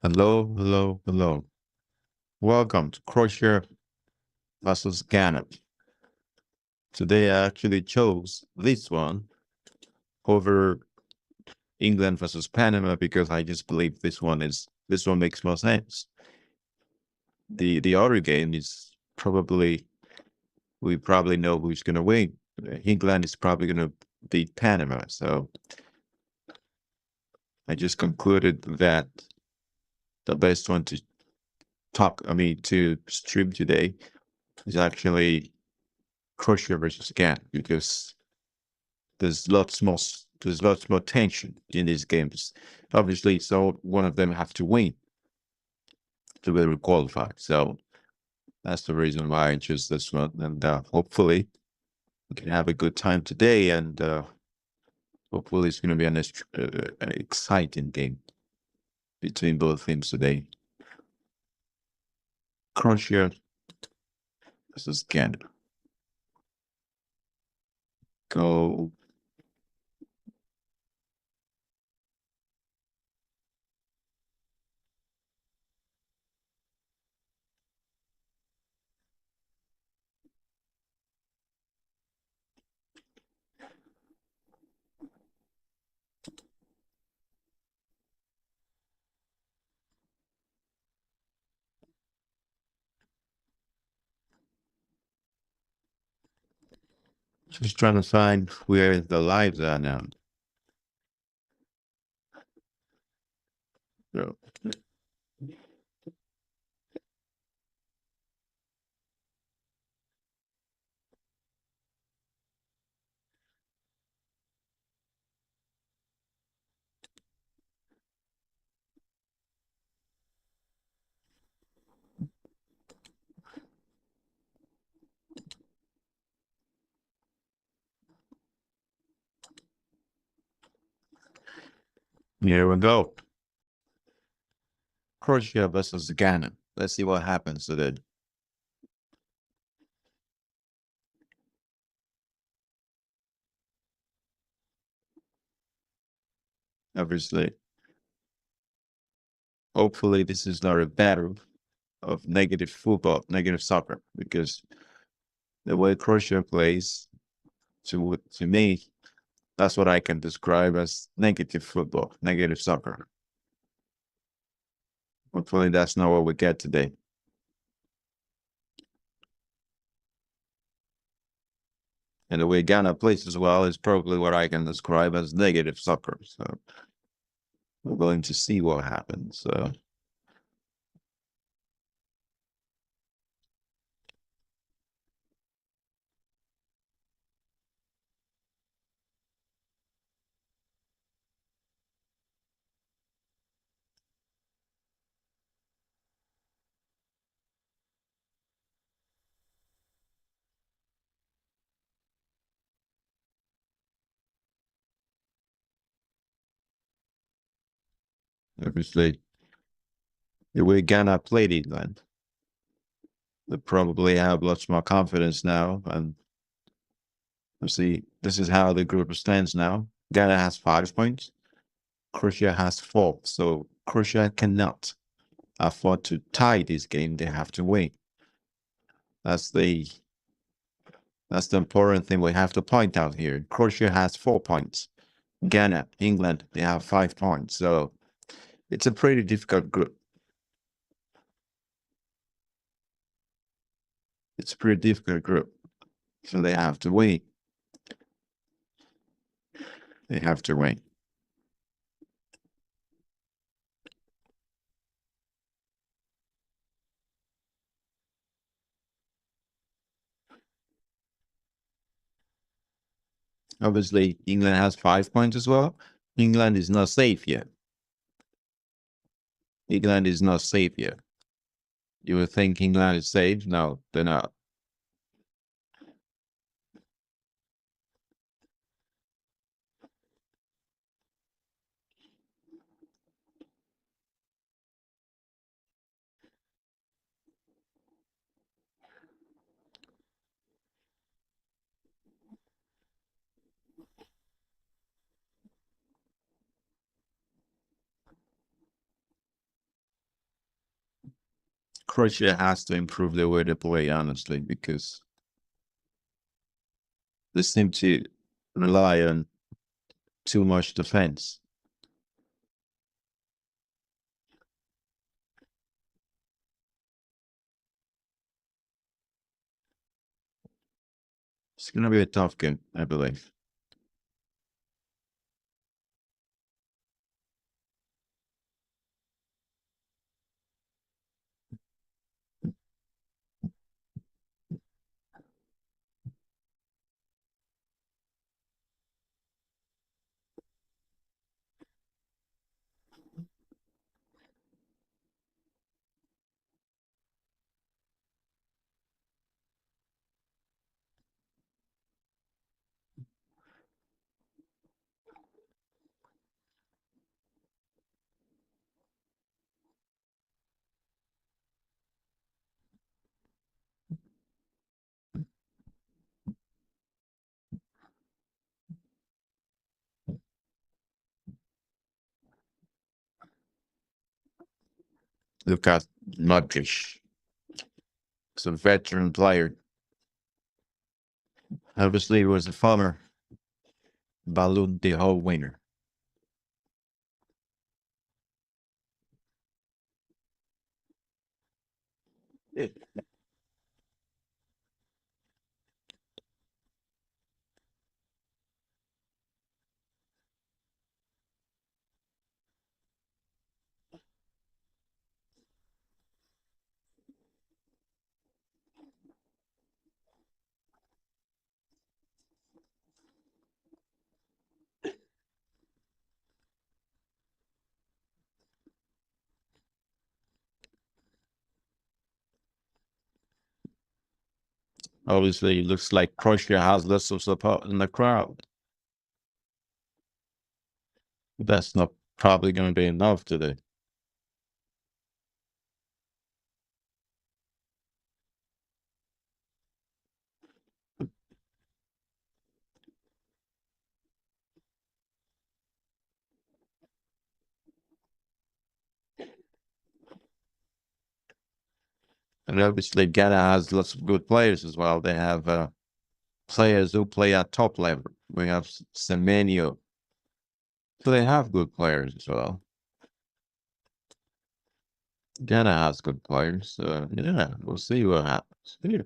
Hello, hello, hello. Welcome to Croatia versus Ghana. Today I actually chose this one over England versus Panama because I just believe this one makes more sense. The other game is probably we probably know who's gonna win. England is probably gonna beat Panama. So I just concluded that the best one to to stream today is actually Croatia versus Ghana because there's lots more there's lots more tension in these games. Obviously, so one of them have to win to be able to qualify. So that's the reason why I chose this one, and hopefully we can have a good time today. And hopefully it's going to be an exciting game between both teams today. Croatia versus Canada. Go. Just trying to find where the lives are now. So, here we go. Croatia versus Ghana. Let's see what happens today. Obviously, hopefully, this is not a battle of negative football, negative soccer, because the way Croatia plays, to me, that's what I can describe as negative football, negative soccer. Hopefully, that's not what we get today. And the way Ghana plays as well is probably what I can describe as negative soccer. So we're going to see what happens. So obviously, the way Ghana played England, they probably have lots more confidence now. And see, this is how the group stands now. Ghana has 5 points. Croatia has four. So Croatia cannot afford to tie this game. They have to win. That's the that's the important thing we have to point out here. Croatia has 4 points. Ghana, England, they have 5 points. So it's a pretty difficult group. It's a pretty difficult group. So they have to win. They have to win. Obviously, England has 5 points as well. England is not safe yet. England is not safe yet. You would think England is safe. No, they're not. Croatia has to improve their way to play, honestly, because they seem to rely on too much defense. It's going to be a tough game, I believe. Look at Modric. It's a veteran player. Obviously, he was a former Ballon d'Or winner. Obviously, it looks like Croatia has lots of support in the crowd. That's not probably going to be enough today. And obviously, Ghana has lots of good players as well. They have players who play at top level. We have Semenyo. So they have good players as well. Ghana has good players. So, yeah, we'll see what happens. Yeah.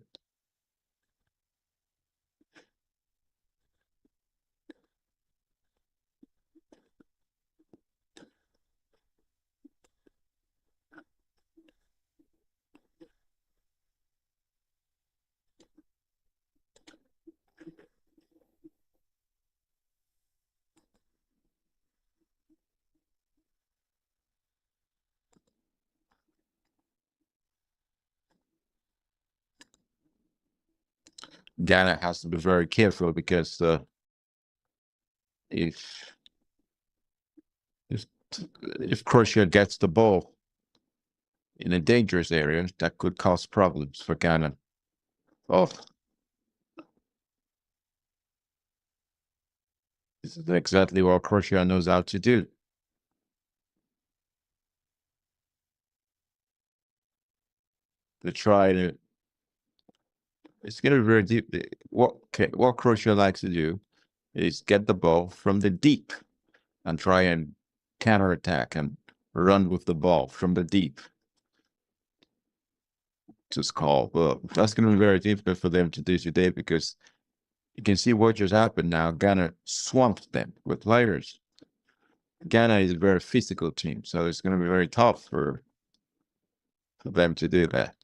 Ghana has to be very careful because if if if Croatia gets the ball in a dangerous area, that could cause problems for Ghana. Oh, this is exactly what Croatia knows how to do. They try to. It's going to be very deep. What Croatia likes to do is get the ball from the deep and try and counterattack and run with the ball from the deep. Just call. Well, that's going to be very difficult for them to do today because you can see what just happened now. Ghana swamped them with players. Ghana is a very physical team, so it's going to be very tough for them to do that.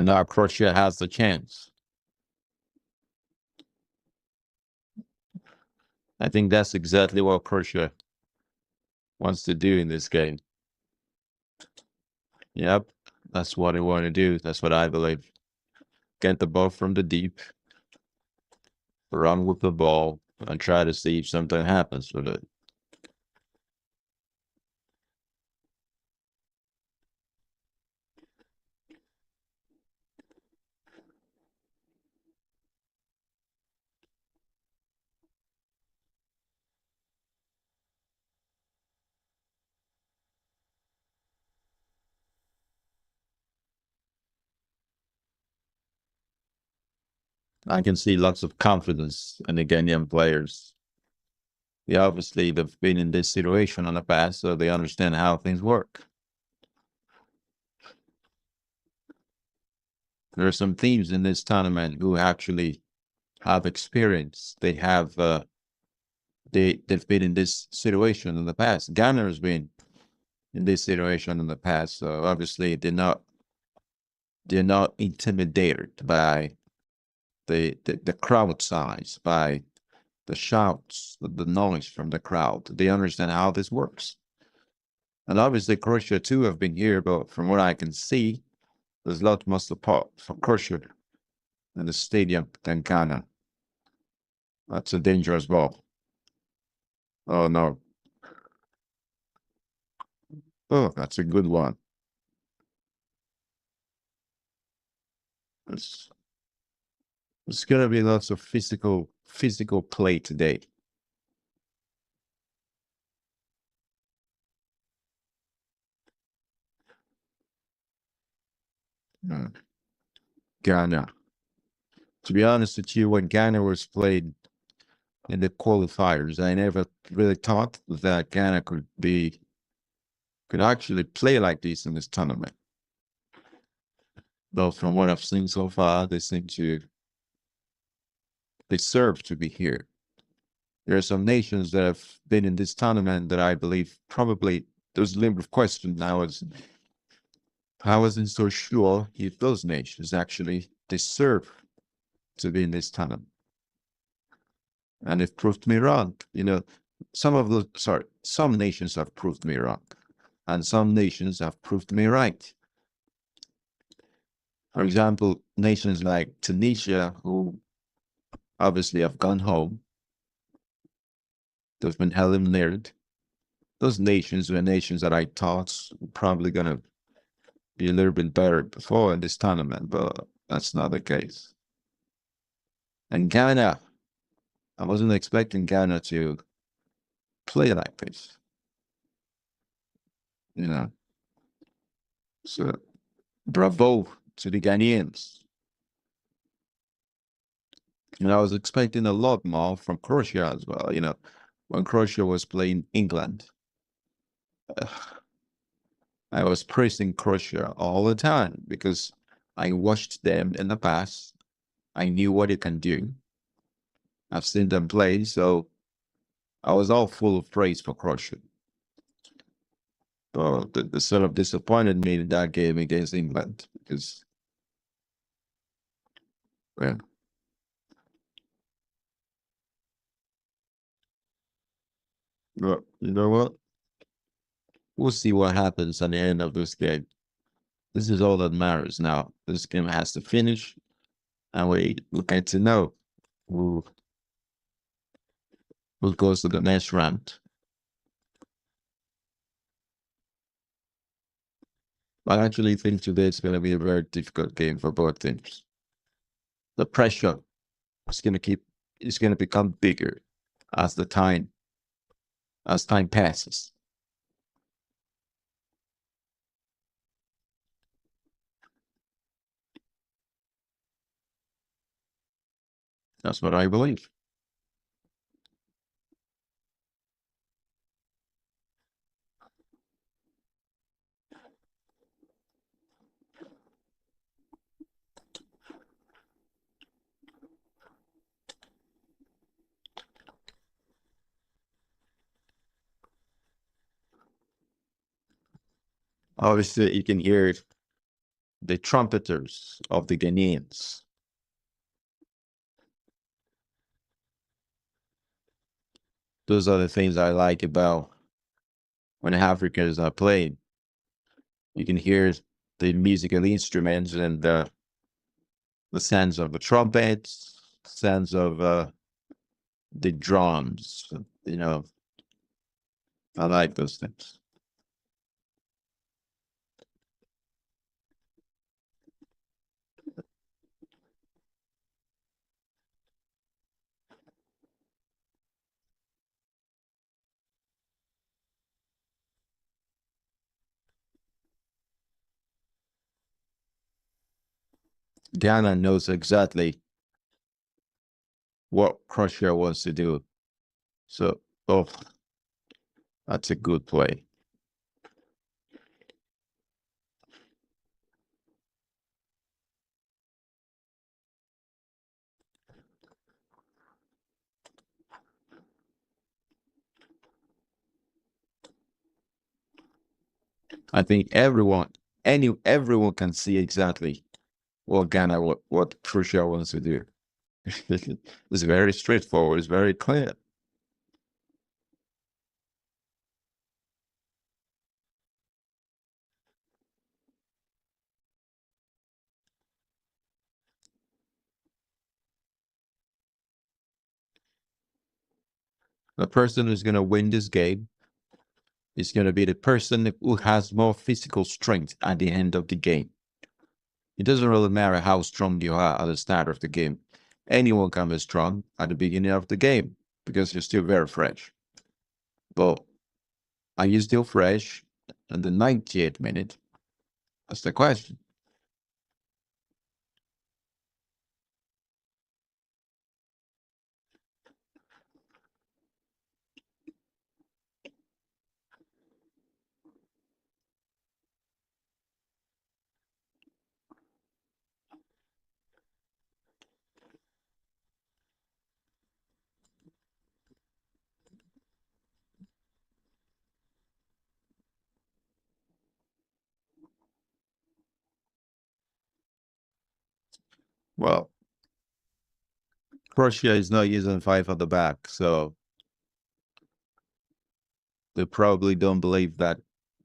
And now Croatia has the chance. I think that's exactly what Croatia wants to do in this game. Yep, that's what they want to do. That's what I believe. Get the ball from the deep, run with the ball, and try to see if something happens with it. I can see lots of confidence in the Ghanaian players. They obviously they've been in this situation in the past, so they understand how things work. There are some teams in this tournament who actually have experience. They've been in this situation in the past. Ghana has been in this situation in the past, so obviously they're not intimidated by the crowd size, by the shouts, the noise from the crowd. They understand how this works. And obviously Croatia too have been here, but from what I can see, there's a lot more support for Croatia in the stadium than Ghana. That's a dangerous ball. Oh no. Oh, that's a good one. It's, it's gonna be lots of physical play today. Uh, Ghana. To be honest with you, when Ghana was played in the qualifiers, I never really thought that Ghana could actually play like this in this tournament. Though from what I've seen so far, they seem to deserve to be here. There are some nations that have been in this tournament that I believe probably there's a little bit of question. I wasn't so sure if those nations actually deserve to be in this tournament. And it proved me wrong. Some nations have proved me wrong. And some nations have proved me right. For example, nations like Tunisia, who obviously have gone home, they've been eliminated. Those nations were nations that I thought were probably going to be a little bit better before in this tournament, but that's not the case. And Ghana, I wasn't expecting Ghana to play like this, you know. So bravo to the Ghanaians. And I was expecting a lot more from Croatia as well. When Croatia was playing England, I was praising Croatia all the time because I watched them in the past. I knew what it can do. I've seen them play, so I was all full of praise for Croatia. But the sort of disappointed me in that game against England because, well, you know what? We'll see what happens at the end of this game. This is all that matters now. This game has to finish, and we get to know who goes to the next round. I actually think today it's going to be a very difficult game for both teams. The pressure is going to become bigger as the time passes. That's what I believe. Obviously, you can hear it the trumpeters of the Ghanaians. Those are the things I like about when Africans are playing. You can hear the musical instruments and the sounds of the trumpets, sounds of the drums. You know, I like those things. Ghana knows exactly what Croatia wants to do. So, oh, that's a good play. I think everyone can see exactly what Croatia wants to do. It's very straightforward. It's very clear. The person who's going to win this game is going to be the person who has more physical strength at the end of the game. It doesn't really matter how strong you are at the start of the game. Anyone can be strong at the beginning of the game because you're still very fresh. But are you still fresh in the 98th minute? That's the question. Well, Croatia is not using five at the back, so they probably don't believe that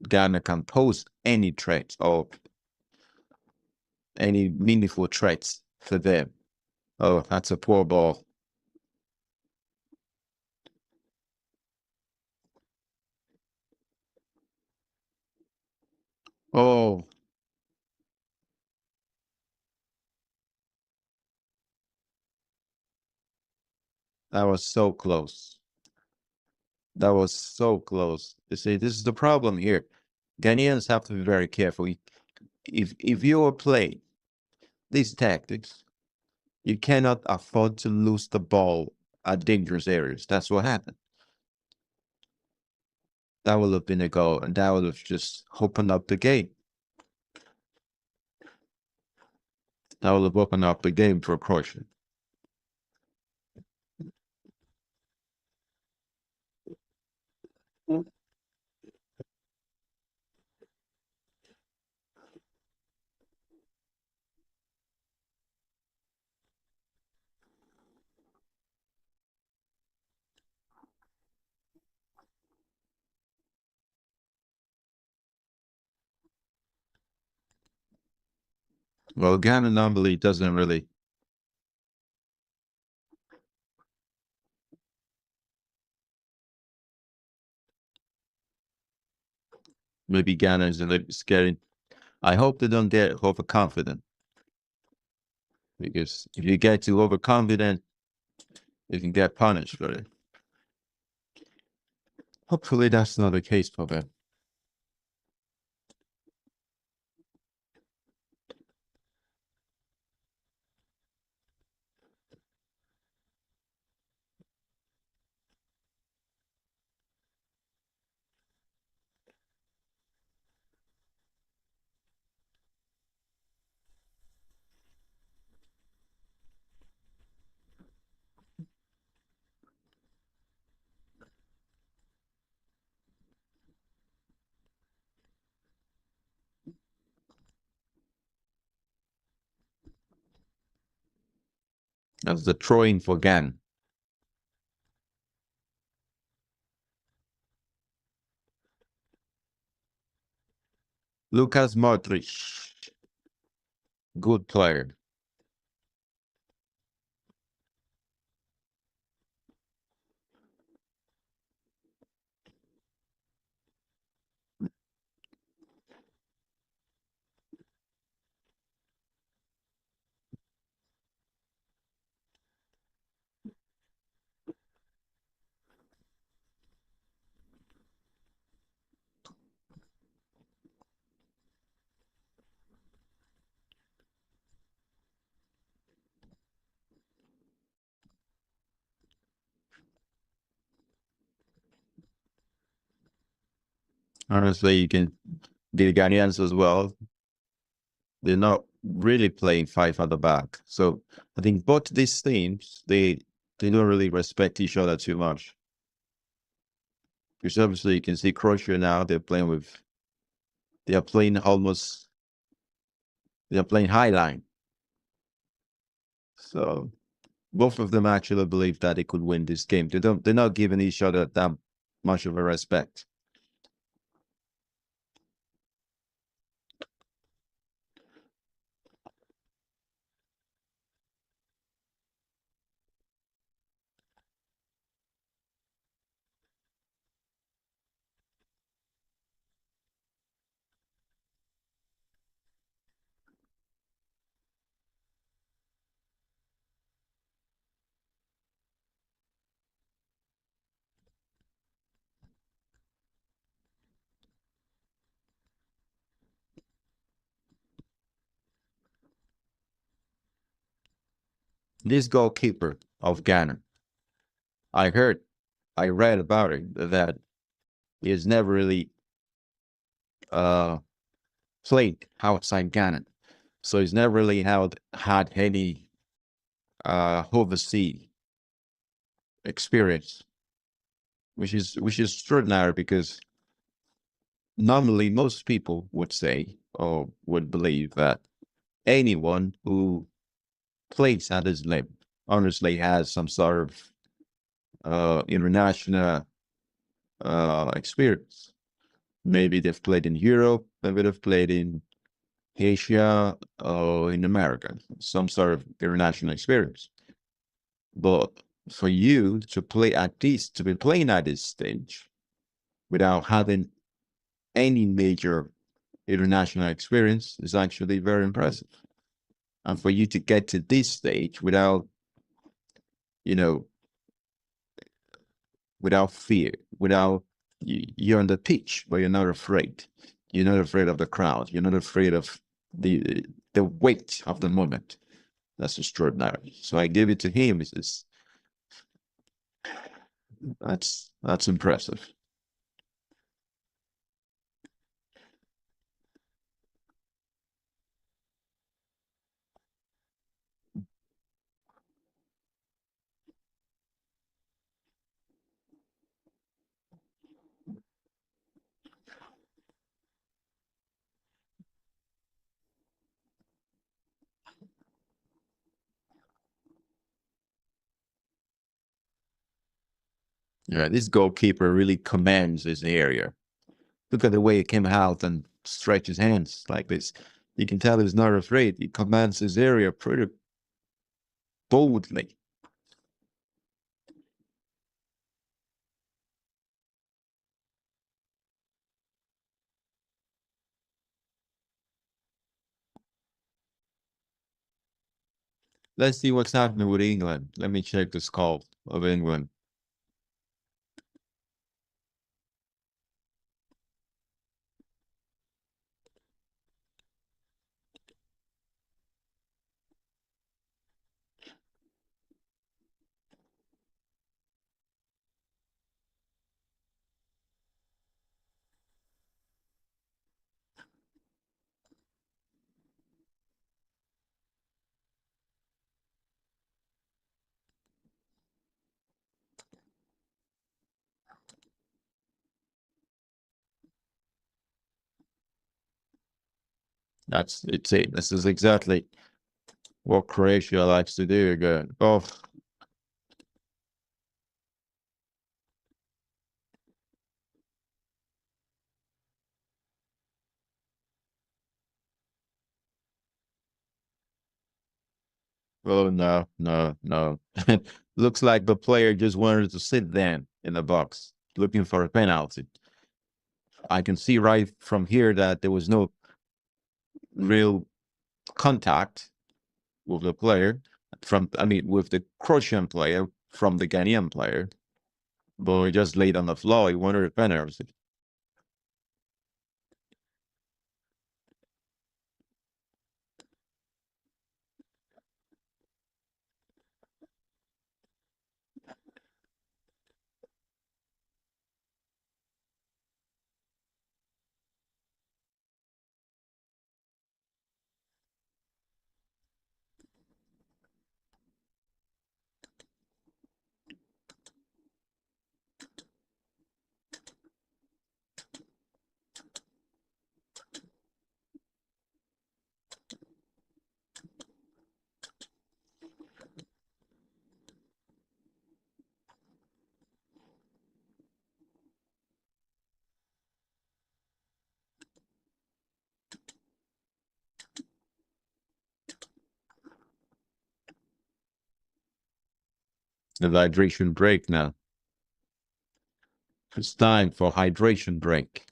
Ghana can pose any threats or any meaningful threats for them. Oh, that's a poor ball. Oh, that was so close. That was so close. You see, this is the problem here. Ghanaians have to be very careful. If you are playing these tactics, you cannot afford to lose the ball at dangerous areas. That's what happened. That would have been a goal, and that would have just opened up the game. That would have opened up the game for Croatia. Well, Ghana normally doesn't really. Maybe Ghana is a little scary. I hope they don't get overconfident because if you get too overconfident, you can get punished for it. Hopefully, that's not the case for them. That's the throwing for Ghana. Lucas Modric, good player. Honestly, you can the Ghanaians as well. They're not really playing five at the back. So I think both these teams they don't really respect each other too much. Because obviously you can see Croatia now, they are playing almost they are playing high line. So both of them actually believe that they could win this game. They're not giving each other that much of a respect. This goalkeeper of Ghana, I heard, I read about it that he has never really uh played outside Ghana. So he's never really had any overseas experience, which is extraordinary because normally most people would say or would believe that anyone who plays at this level honestly has some sort of international experience. Maybe they've played in Europe, maybe they've played in Asia or in America, some sort of international experience. But for you to play at this, to be playing at this stage without having any major international experience is actually very impressive. And for you to get to this stage without, you know, without fear, without you're on the pitch, but you're not afraid. You're not afraid of the crowd. You're not afraid of the weight of the moment. That's extraordinary. So I give it to him. That's impressive. Yeah, this goalkeeper really commands his area. Look at the way he came out and stretched his hands like this. You can tell he's not afraid. He commands his area pretty boldly. Let's see what's happening with England. Let me check the score of England. That's it's it. This is exactly what Croatia likes to do again. Oh, oh no, no, no. Looks like the player just wanted to sit then in the box, looking for a penalty. I can see right from here that there was no real contact with the player with the Croatian player from the Ghanaian player, but he just laid on the floor. He wanted a penalty. The hydration break now. It's time for hydration break.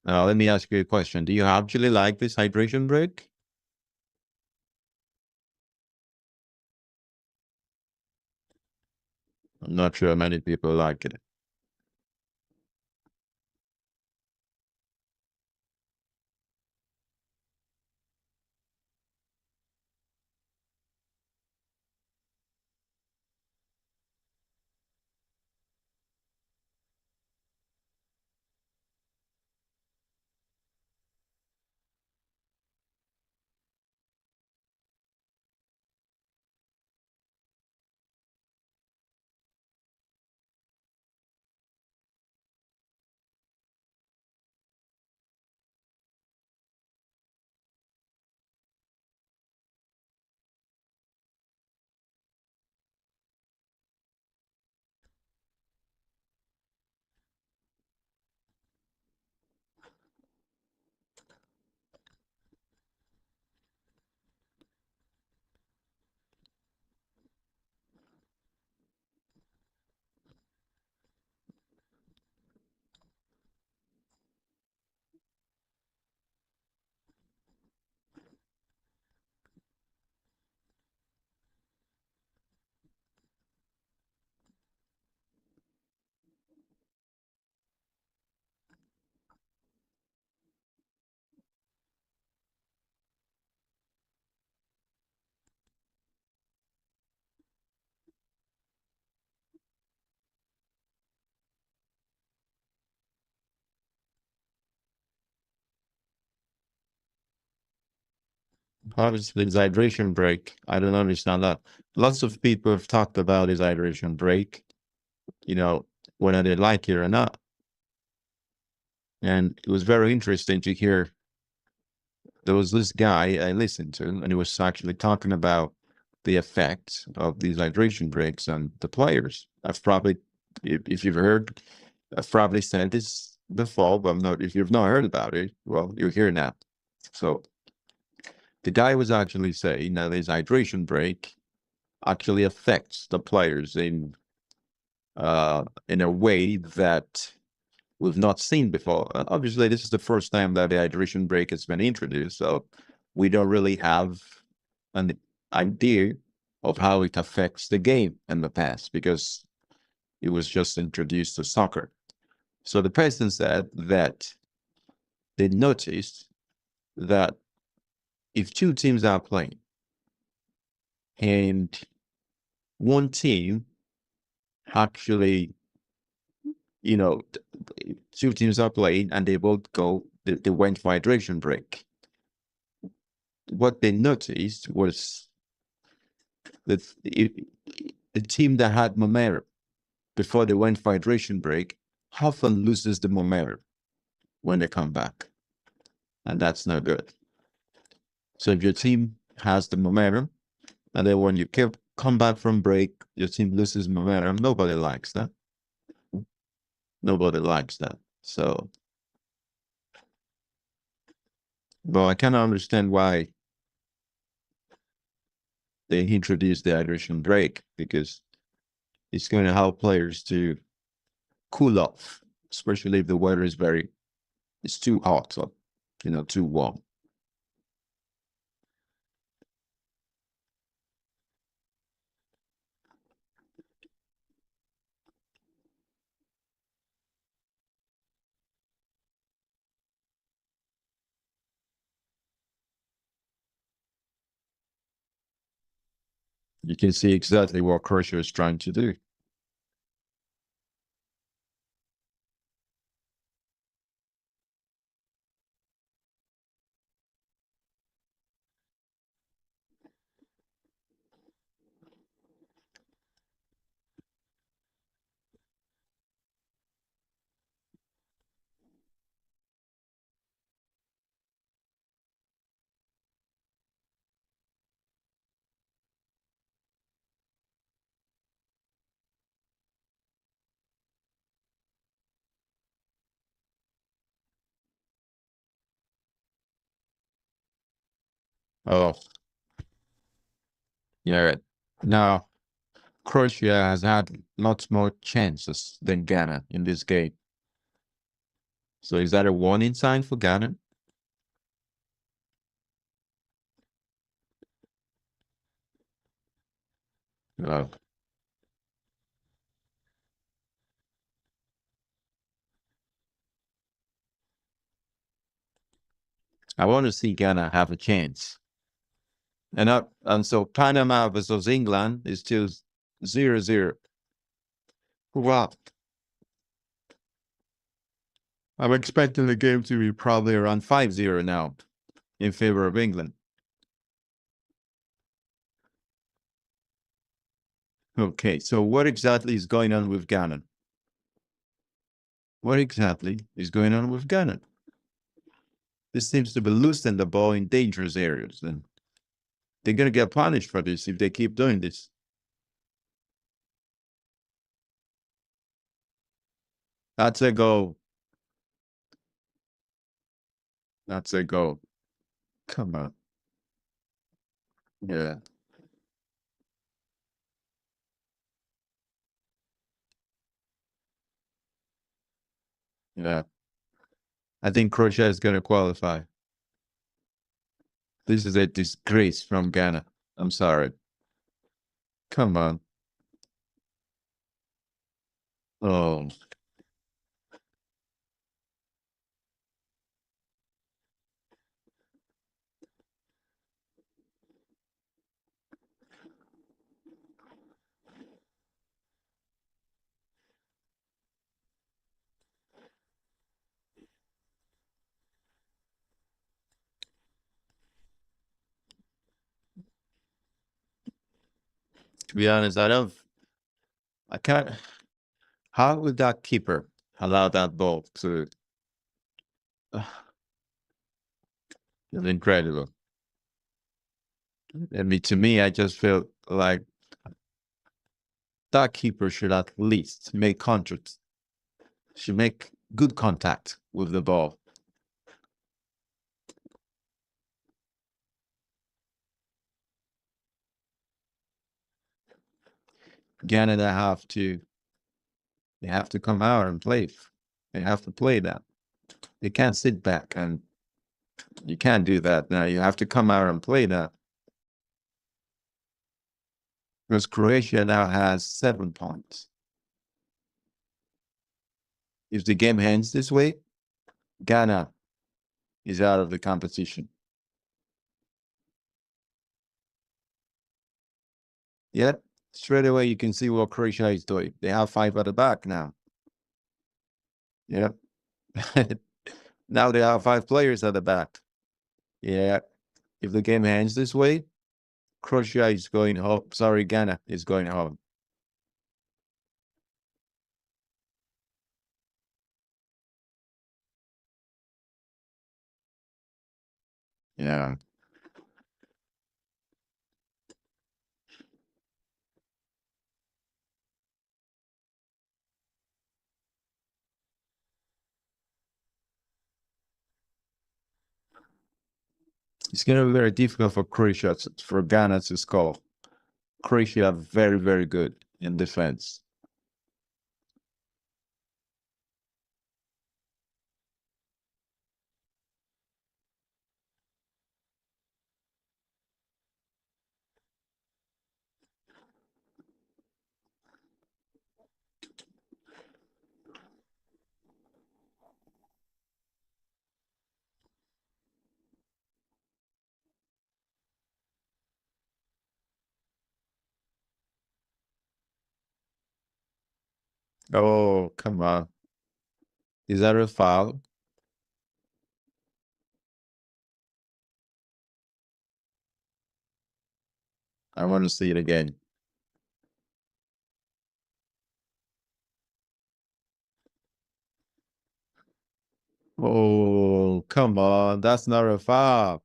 Now, let me ask you a question. Do you actually like this hydration break? I'm not sure many people like it. Obviously, this hydration break. I don't understand that. Lots of people have talked about this hydration break, you know, whether they like it or not. And it was very interesting to hear. There was this guy I listened to, and he was actually talking about the effects of these hydration breaks on the players. If you've heard, I've probably said this before, but I'm not. If you've not heard about it, well, you're here now. So the guy was actually saying that this hydration break actually affects the players in a way that we've not seen before. Obviously, this is the first time that the hydration break has been introduced, so we don't really have an idea of how it affects the game in the past because it was just introduced to soccer. So the person said that they noticed that if two teams are playing and one team actually, you know, two teams are playing and they both they went for hydration break. What they noticed was that the team that had momentum before they went for hydration break often loses the momentum when they come back. And that's no good. So if your team has the momentum, and then when you come back from break, your team loses momentum. Nobody likes that. Nobody likes that. So, but I cannot understand why they introduced the hydration break because it's going to help players to cool off, especially if the weather is it's too hot or, too warm. You can see exactly what Croatia is trying to do. Oh, yeah. Now, Croatia has had lots more chances than Ghana in this game. So is that a warning sign for Ghana? Oh, I want to see Ghana have a chance. And so Panama versus England is still 0-0. Wow. I'm expecting the game to be probably around 5-0 now in favor of England. Okay, so what exactly is going on with Ghana? What exactly is going on with Ghana? This seems to be losing the ball in dangerous areas, and they're going to get punished for this if they keep doing this. That's a goal. That's a goal. Come on. Yeah, yeah. I think Croatia is going to qualify. This is a disgrace from Ghana. I'm sorry. Come on. Oh, to be honest, I can't. How would that keeper allow that ball to? It's incredible. To me, I just feel like that keeper should at least make contact, should make good contact with the ball. Ghana, they have to come out and play. They have to play that. They can't sit back, and you can't do that now. You have to come out and play that because Croatia now has 7 points. If the game ends this way, Ghana is out of the competition. Yet, straight away, you can see what Croatia is doing. They have 5 at the back now. Yeah. Now they have 5 players at the back. Yeah. If the game ends this way, Croatia is going home. Sorry, Ghana is going home. Yeah. It's going to be very difficult for for Ghana to score. Croatia are very, very good in defense. Oh, come on. Is that a foul? I want to see it again. Oh, come on. That's not a foul.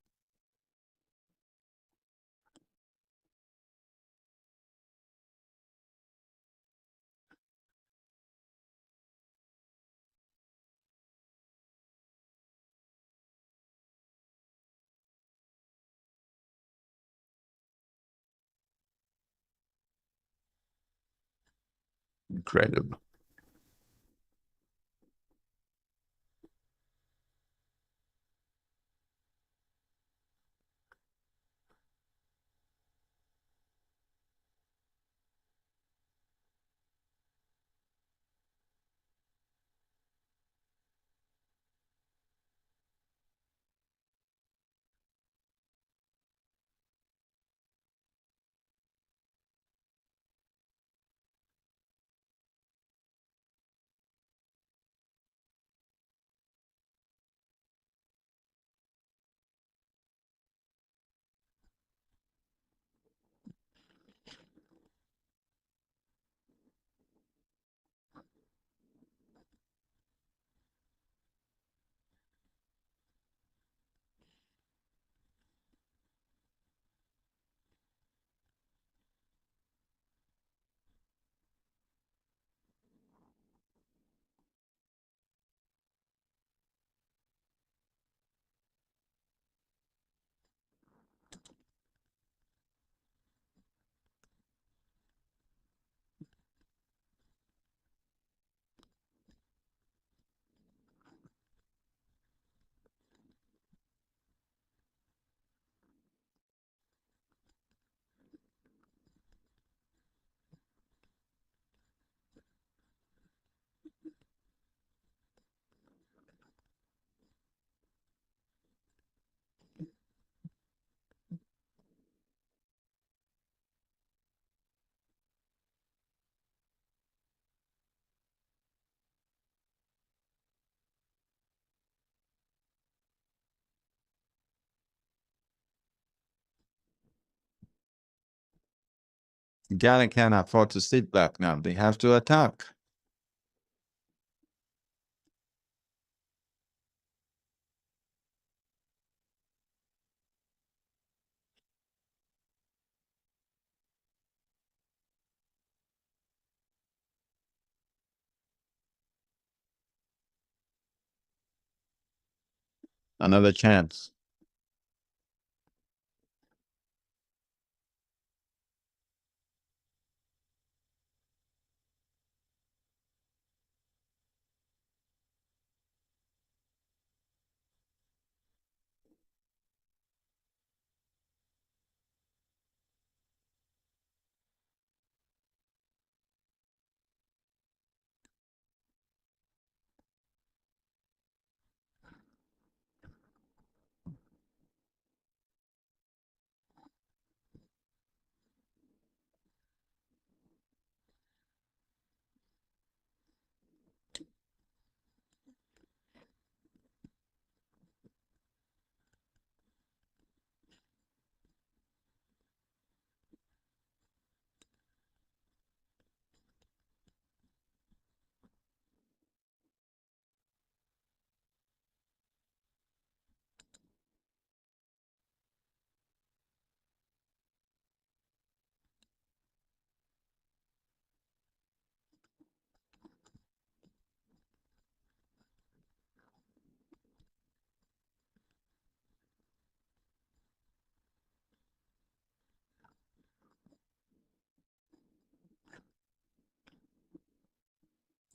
Incredible. Ghana can't afford to sit back now. They have to attack. Another chance.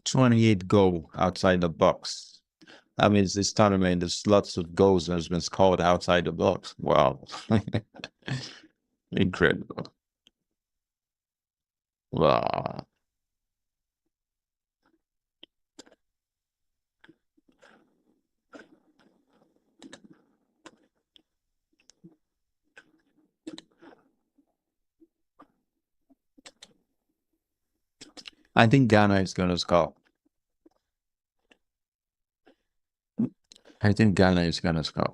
28 goal outside the box. That means this tournament, there's lots of goals that has been scored outside the box. Wow. Incredible. Wow. I think Ghana is going to score. I think Ghana is going to score.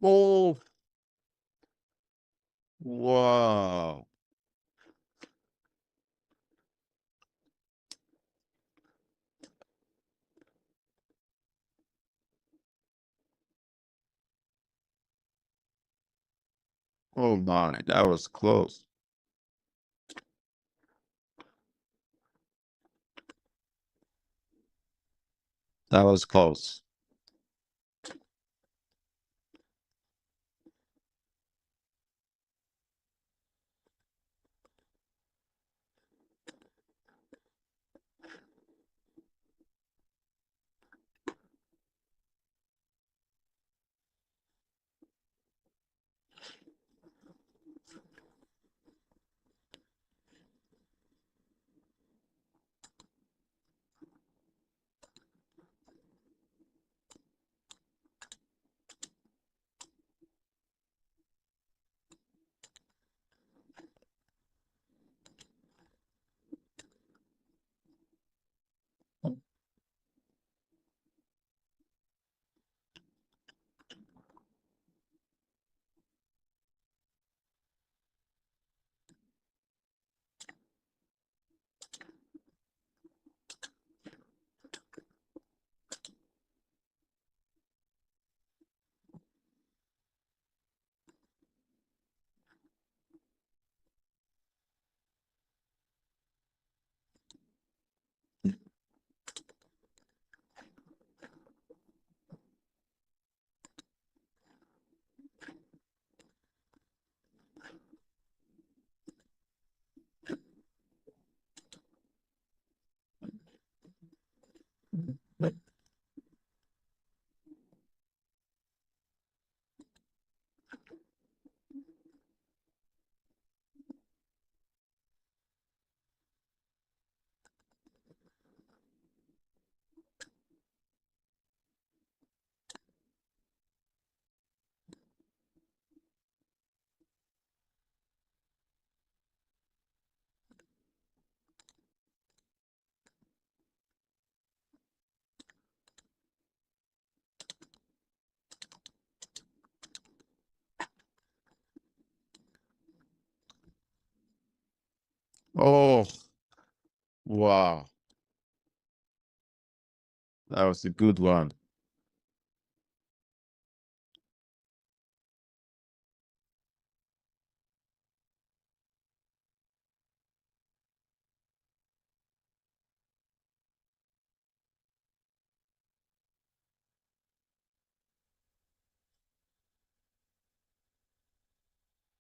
Oh, wow. Oh my, that was close. That was close. Oh, wow. That was a good one.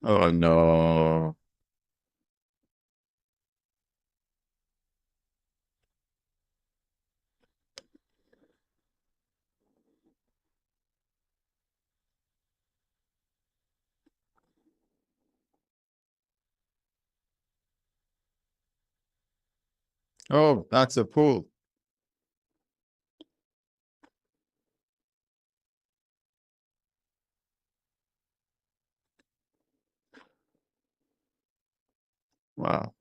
Oh no. Oh, that's a pull. Wow.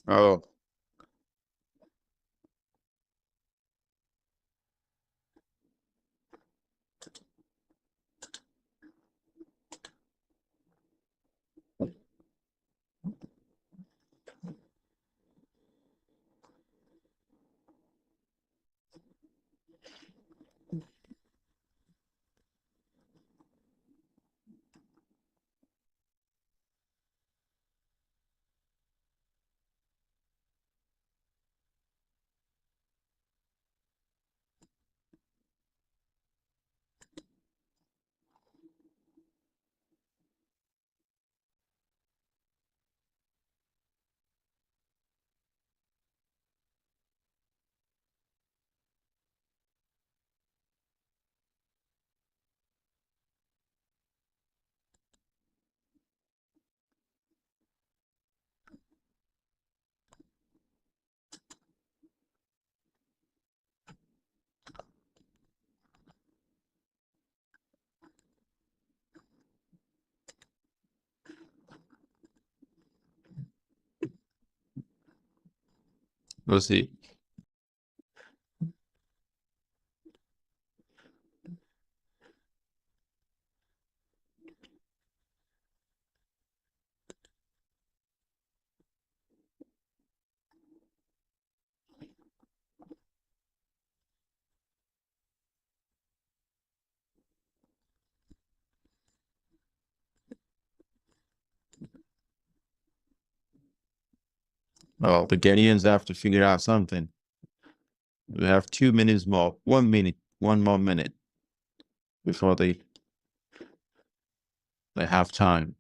Oh, we'll see. Well, the Ghanaians have to figure out something. We have 2 minutes more, 1 minute, one more minute before they have time.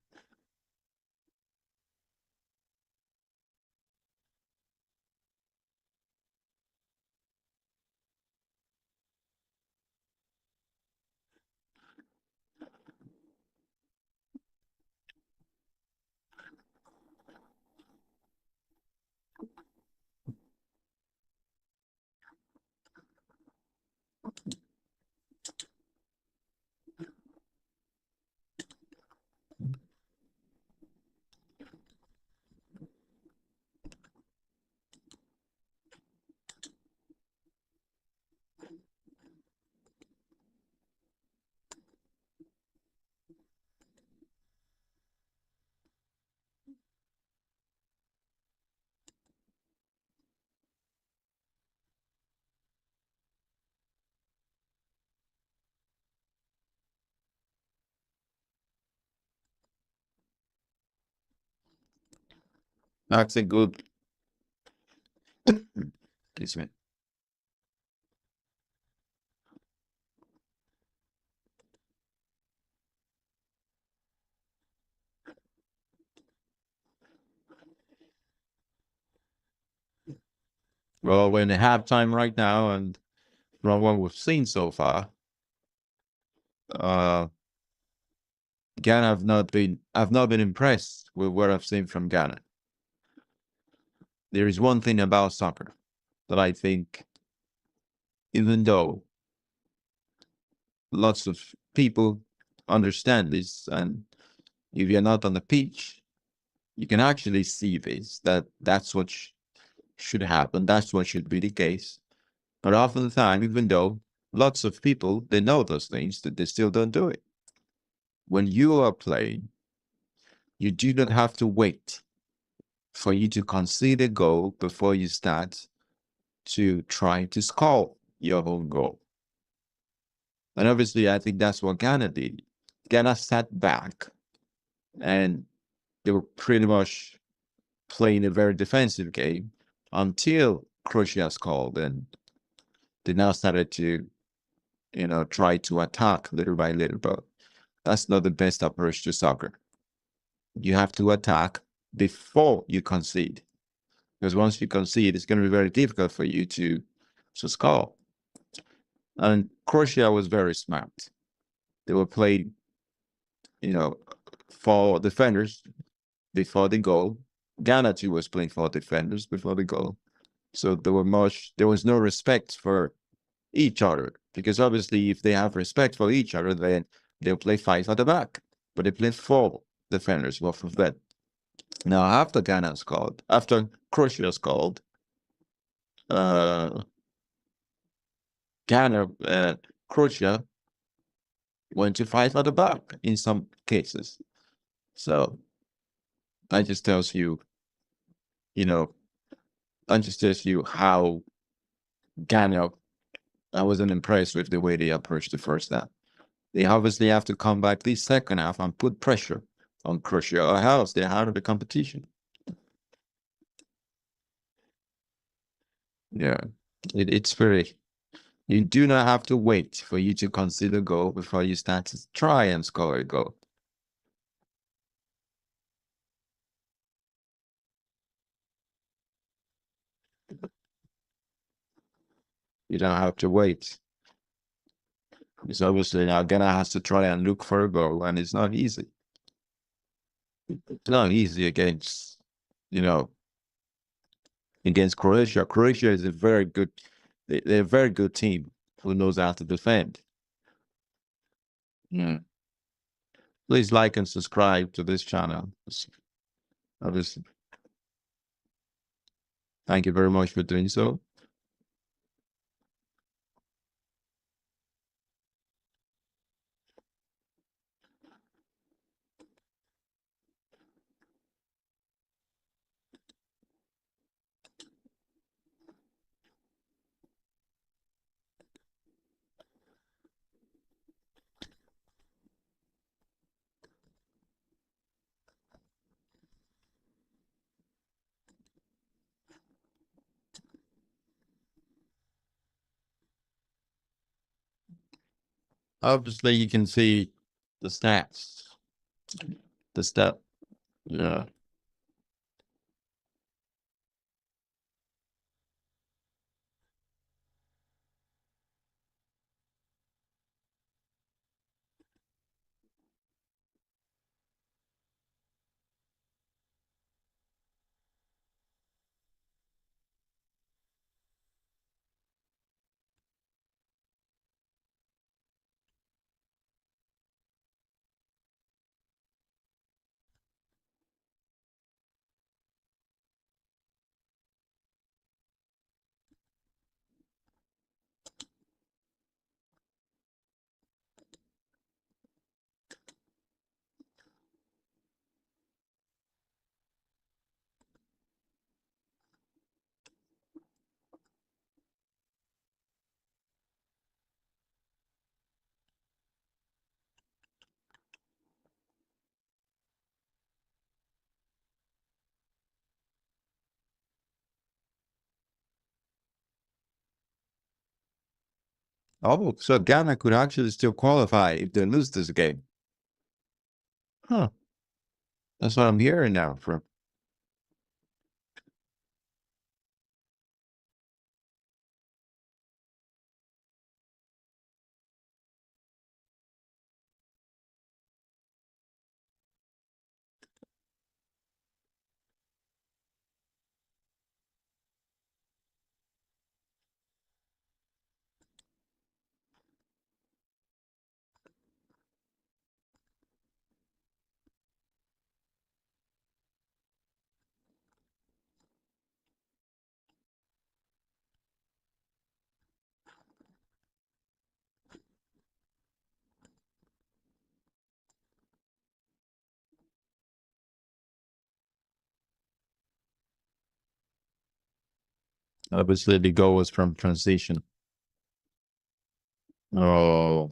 That's a good. Excuse me. Well, we're in the halftime right now, and from what we've seen so far, uh, Ghana I've not been impressed with what I've seen from Ghana. There is one thing about soccer that I think, even though lots of people understand this, and if you're not on the pitch, you can actually see this, that that's what should happen. That's what should be the case. But often the time, even though lots of people, they know those things, that they still don't do it. When you are playing, you do not have to wait for you to concede a goal before you start to try to score your own goal. And obviously, I think that's what Ghana did. Ghana sat back and they were pretty much playing a very defensive game until Croatia scored. And they now started to, try to attack little by little. But that's not the best approach to soccer. You have to attack before you concede. Because once you concede, it's going to be very difficult for you to score. And Croatia was very smart. They were playing, you know, for defenders before the goal. Ghana too was playing for defenders before the goal. So there was no respect for each other. Because obviously if they have respect for each other, then they'll play five at the back. But they played four defenders, both of them. Now, after Ghana scored, after Croatia scored, uh, Ghana, Croatia went to fight for the back in some cases. So that just tells you, you know, that just tells you how Ghana, I wasn't impressed with the way they approached the first half. They obviously have to come back this second half and put pressure on Croatia, or else they're out of the competition. Yeah, it's very. You do not have to wait for you to consider goal before you start to try and score a goal. You don't have to wait. It's obviously now Ghana has to try and look for a goal, and it's not easy. It's not easy against, you know, against Croatia. Croatia is a very good, they're a very good team who knows how to defend. Yeah. Please like and subscribe to this channel. Obviously, thank you very much for doing so. Obviously, you can see the stats, the stuff. Yeah. Oh, so Ghana could actually still qualify if they lose this game. Huh. That's what I'm hearing now from. Obviously, the goal was from transition. Oh,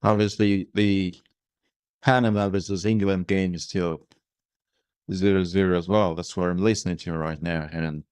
Obviously, the Panama versus England game is still 0-0 as well. That's what I'm listening to right now. And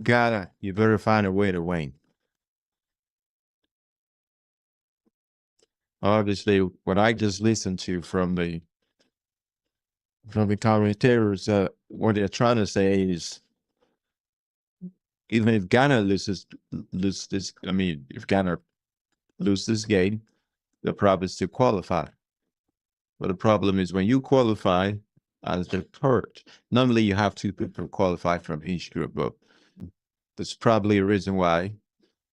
Ghana, you better find a way to win. Obviously, what I just listened to from the commentators, what they're trying to say is even if Ghana lose this, I mean, if Ghana lose this game, the problem is to qualify. But the problem is when you qualify as the third, normally you have two people qualify from each group. But there's probably a reason why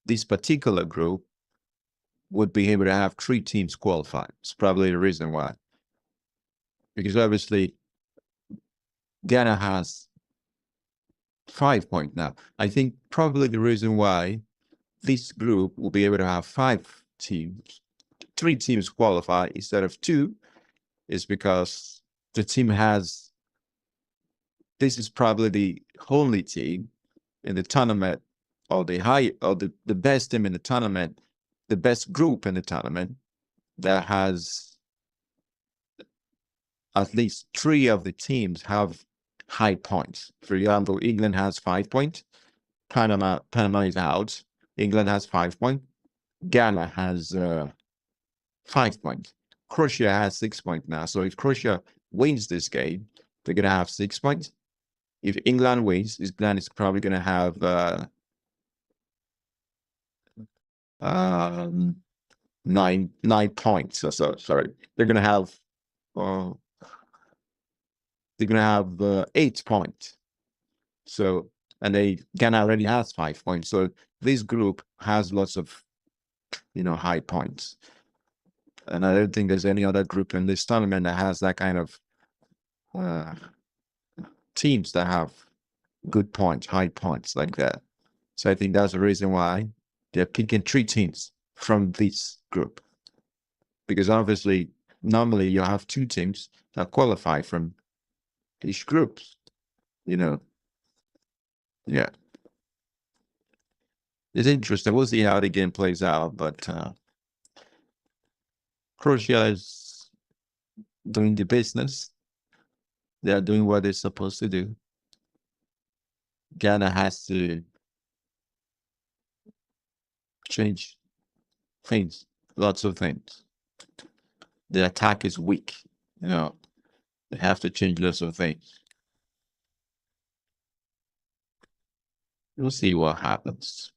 this particular group would be able to have three teams qualify. It's probably the reason why. Because obviously Ghana has 5 points now. I think probably the reason why this group will be able to have five teams, three teams qualify instead of two, is because the team has, this is probably the only team in the tournament or the best team in the tournament, the best group in the tournament that has at least three of the teams have high points. For example, England has 5 points. Panama is out. England has 5 points. Ghana has 5 points. Croatia has 6 points now. So if Croatia wins this game, they're gonna have 6 points. If England wins, England is probably gonna have um, nine points. So sorry, they're gonna have uh, 8 points. So and Ghana already has 5 points. So this group has lots of high points. And I don't think there's any other group in this tournament that has that kind of uh, teams that have good points, high points like that. So I think that's the reason why they're picking three teams from this group. Because obviously, normally you have two teams that qualify from each group. You know, yeah. It's interesting. We'll see how the game plays out. But Croatia is doing the business. They are doing what they're supposed to do. Ghana has to change things, lots of things. The attack is weak. They have to change lots of things. We'll see what happens.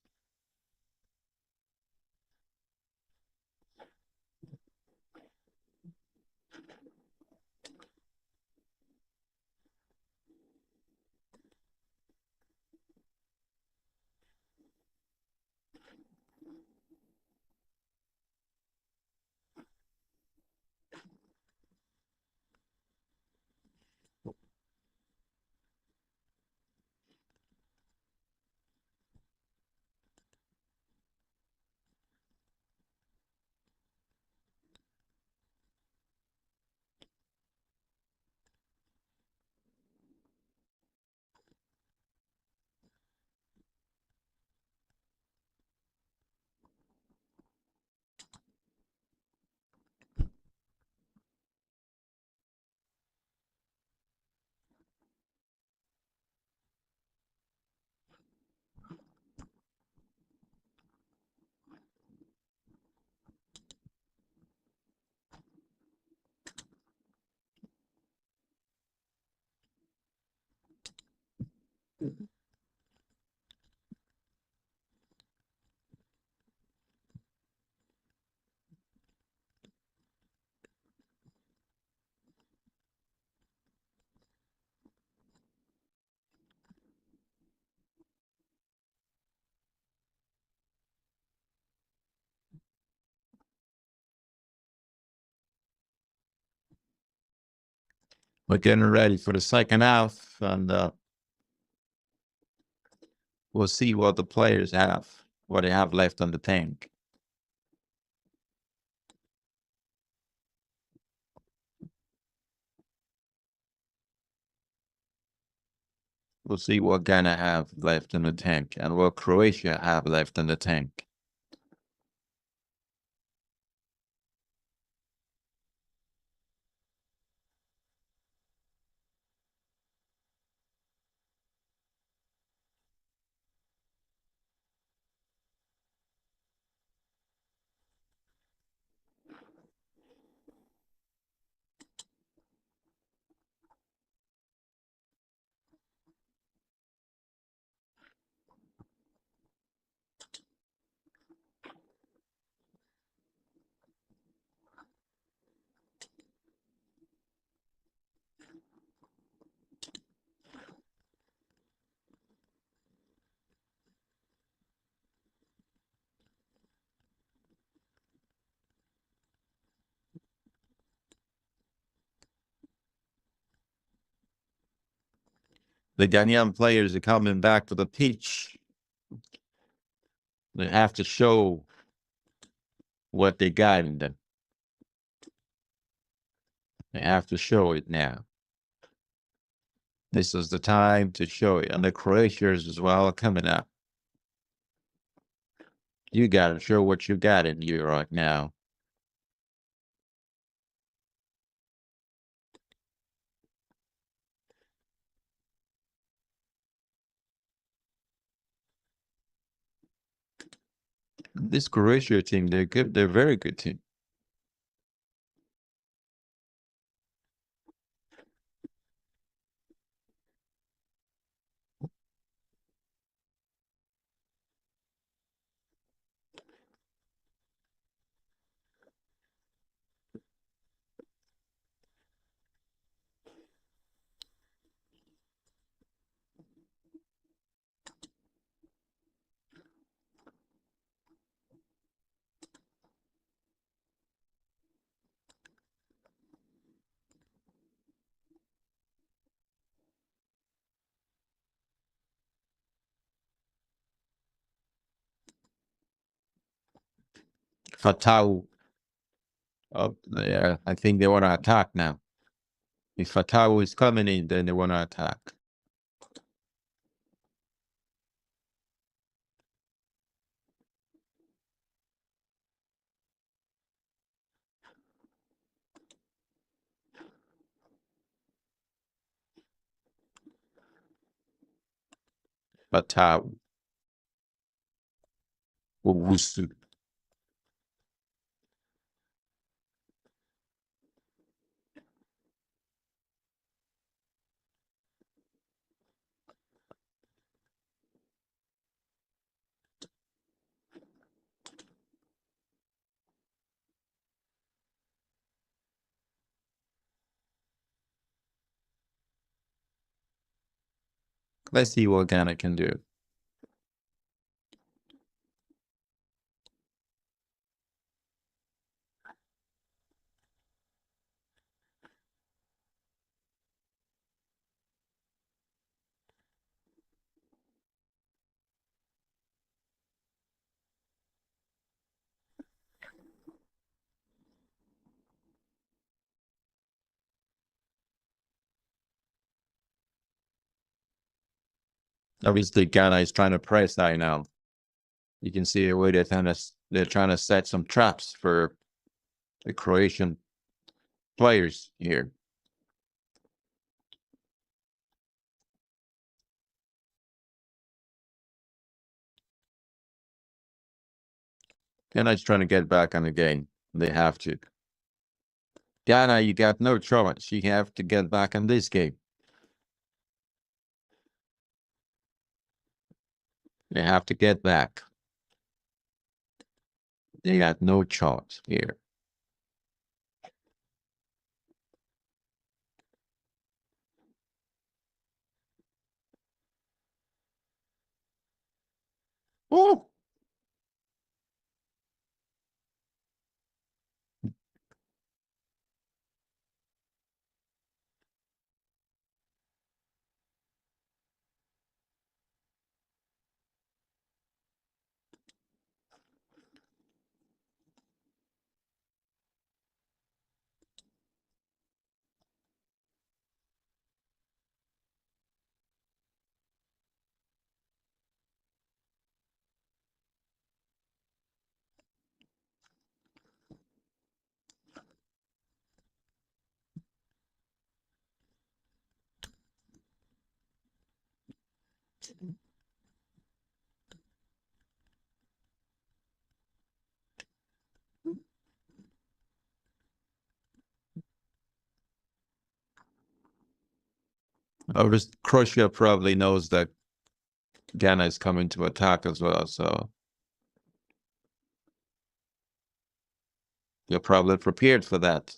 We're getting ready for the second half, and we'll see what the players have, what they have left on the tank. We'll see what Ghana have left in the tank and what Croatia have left in the tank. The Ghanaian players are coming back to the pitch. They have to show what they got in them. They have to show it now. This is the time to show it. And the Croatians as well are coming up. You got to show what you got in you right now. This Croatia team, they're good. They're a very good team. Fatau up there. I think they want to attack now. If Fatau is coming in, then they want to attack. Fatau. Owusu. Let's see what Ghana can do. Obviously, Ghana is trying to press right now. You can see the way they're trying to set some traps for the Croatian players here. Ghana is trying to get back on the game. They have to. Ghana, you got no choice. You have to get back on this game. They have to get back. They got no choice here. Oh, Croatia probably knows that Ghana is coming to attack as well, so you're probably prepared for that.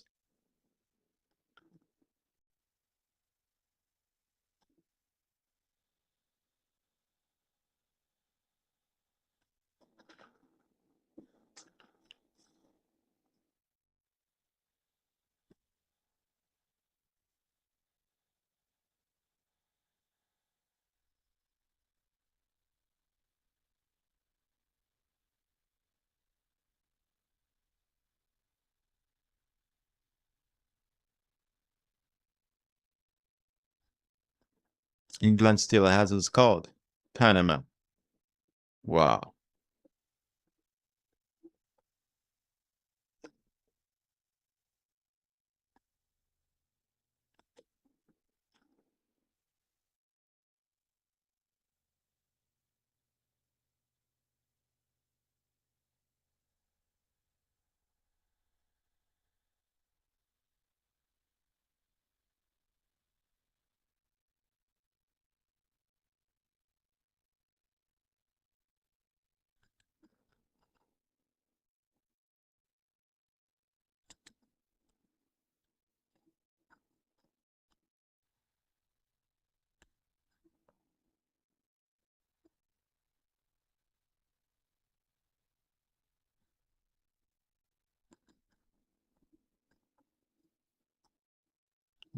England still hasn't scored. Panama. Wow.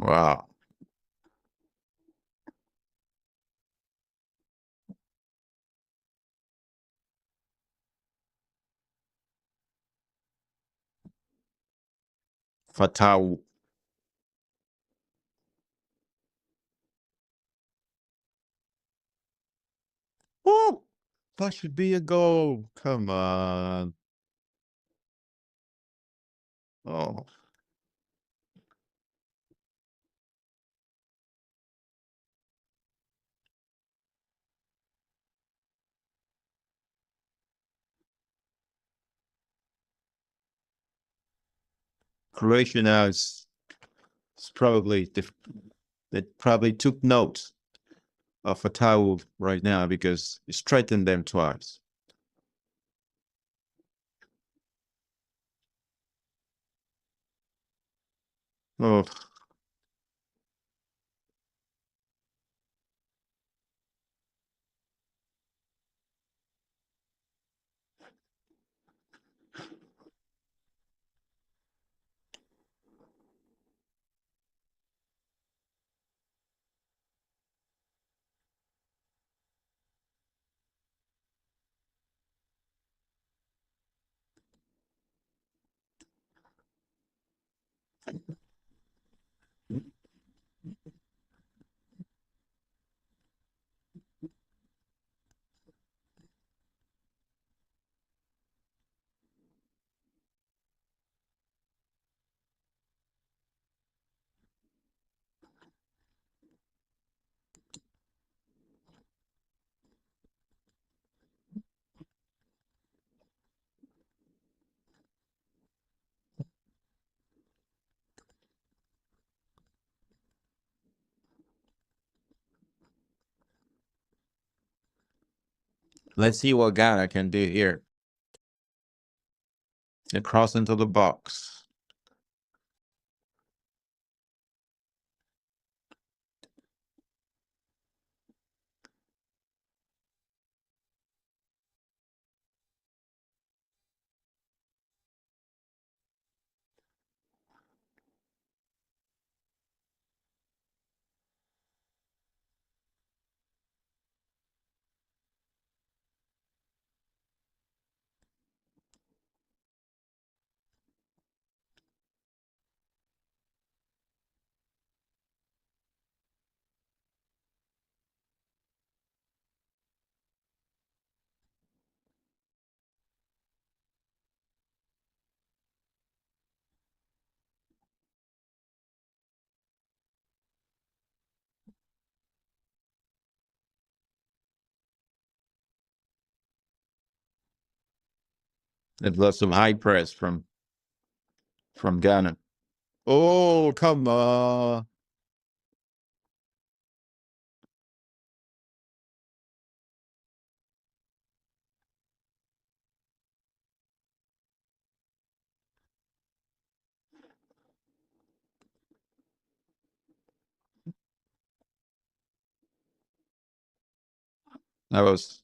Wow. Fatau. Oh, that should be a goal. Come on. Oh, Croatia now is probably they probably took note of Fatau right now because it's threatened them twice. Oh, let's see what Ghana can do here. They cross into the box. They've lost some high press from Ghana. Oh, come on. That was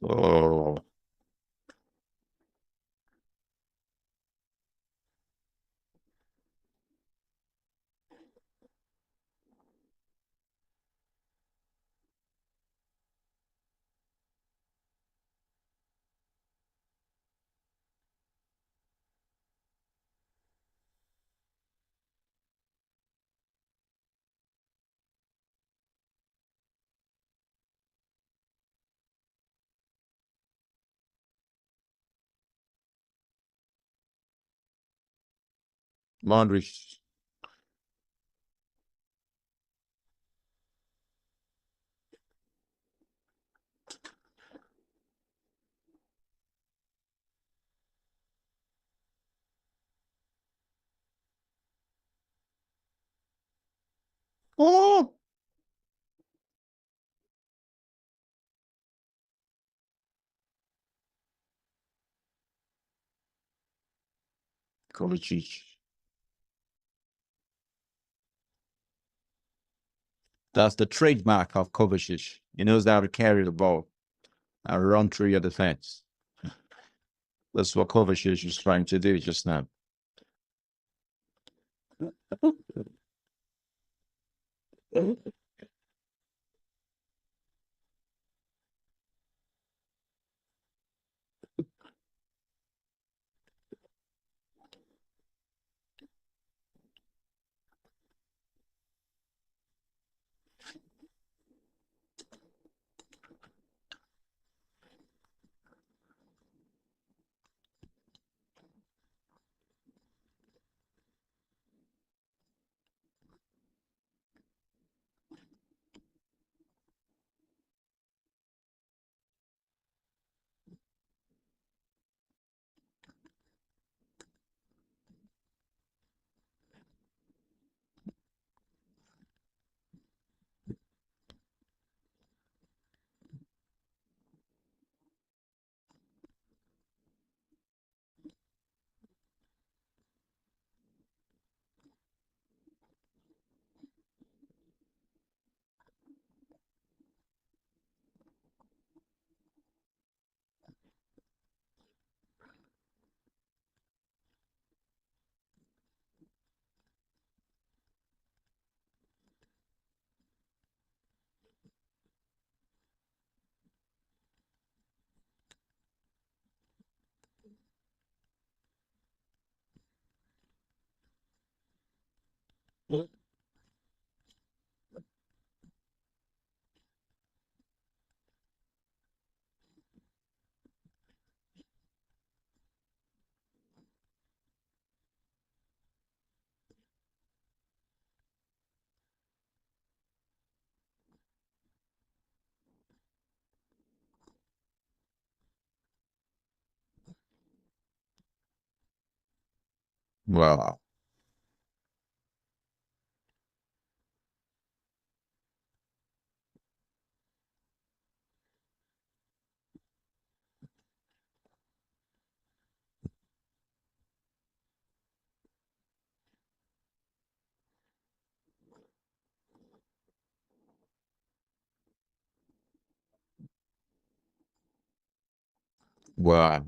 Modric. Oh, Kovacic. That's the trademark of Kovacic. He knows how to carry the ball and run through your defense. That's what Kovacic is trying to do just now. Wow. Wow.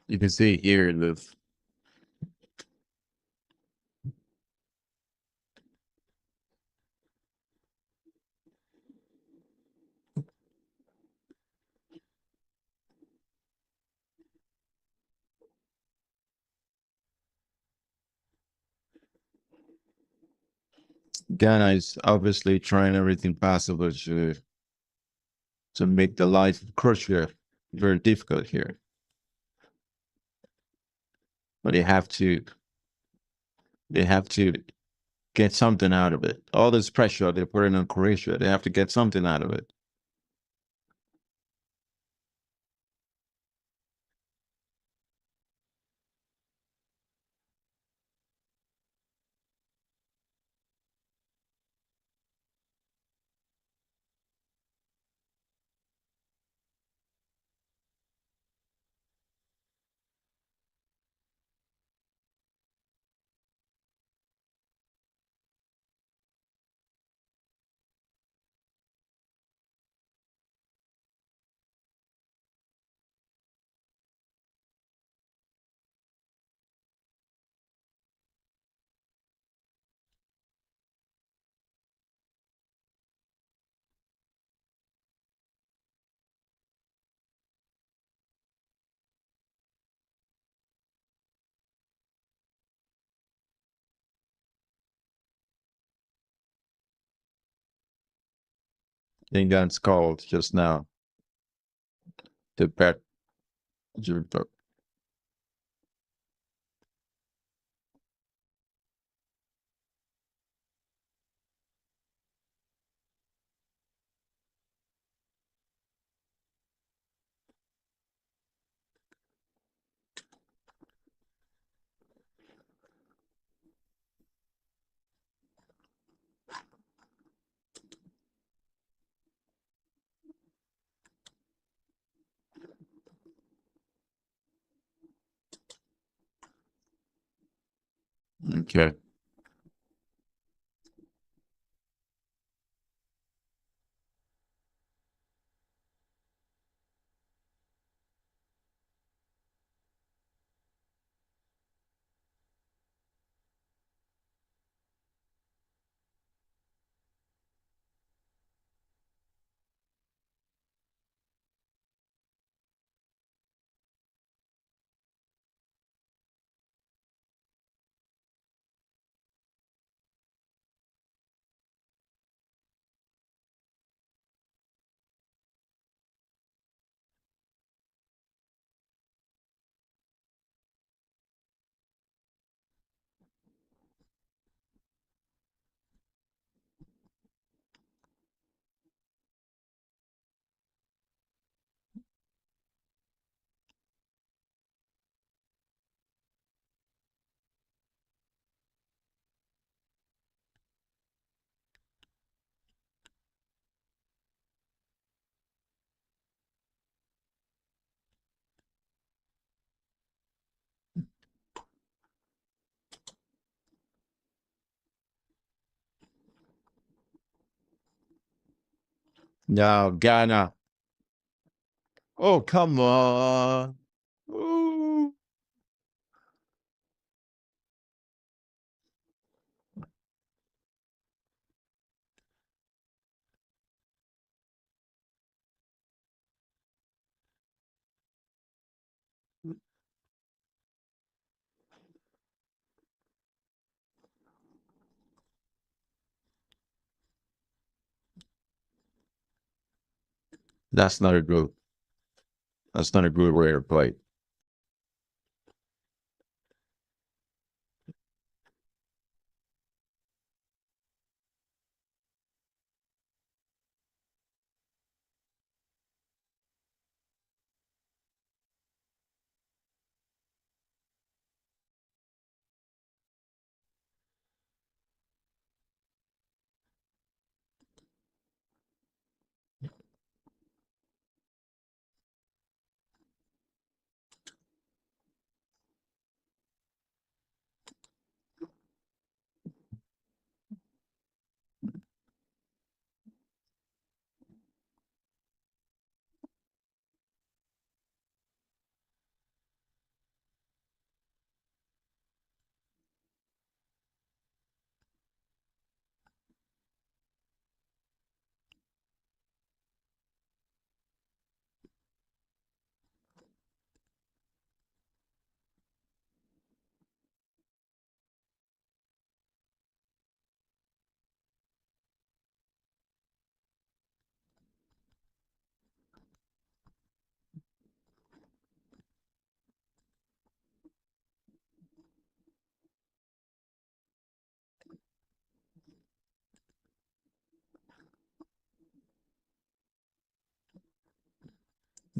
You can see here the Ghana is obviously trying everything possible to make the life of Croatia very difficult here. But they have to get something out of it. All this pressure they're putting on Croatia, they have to get something out of it. I think that's called just now the bet. Okay. Now Ghana. Oh, come on. Ooh. That's not a good. That's not a good way to play.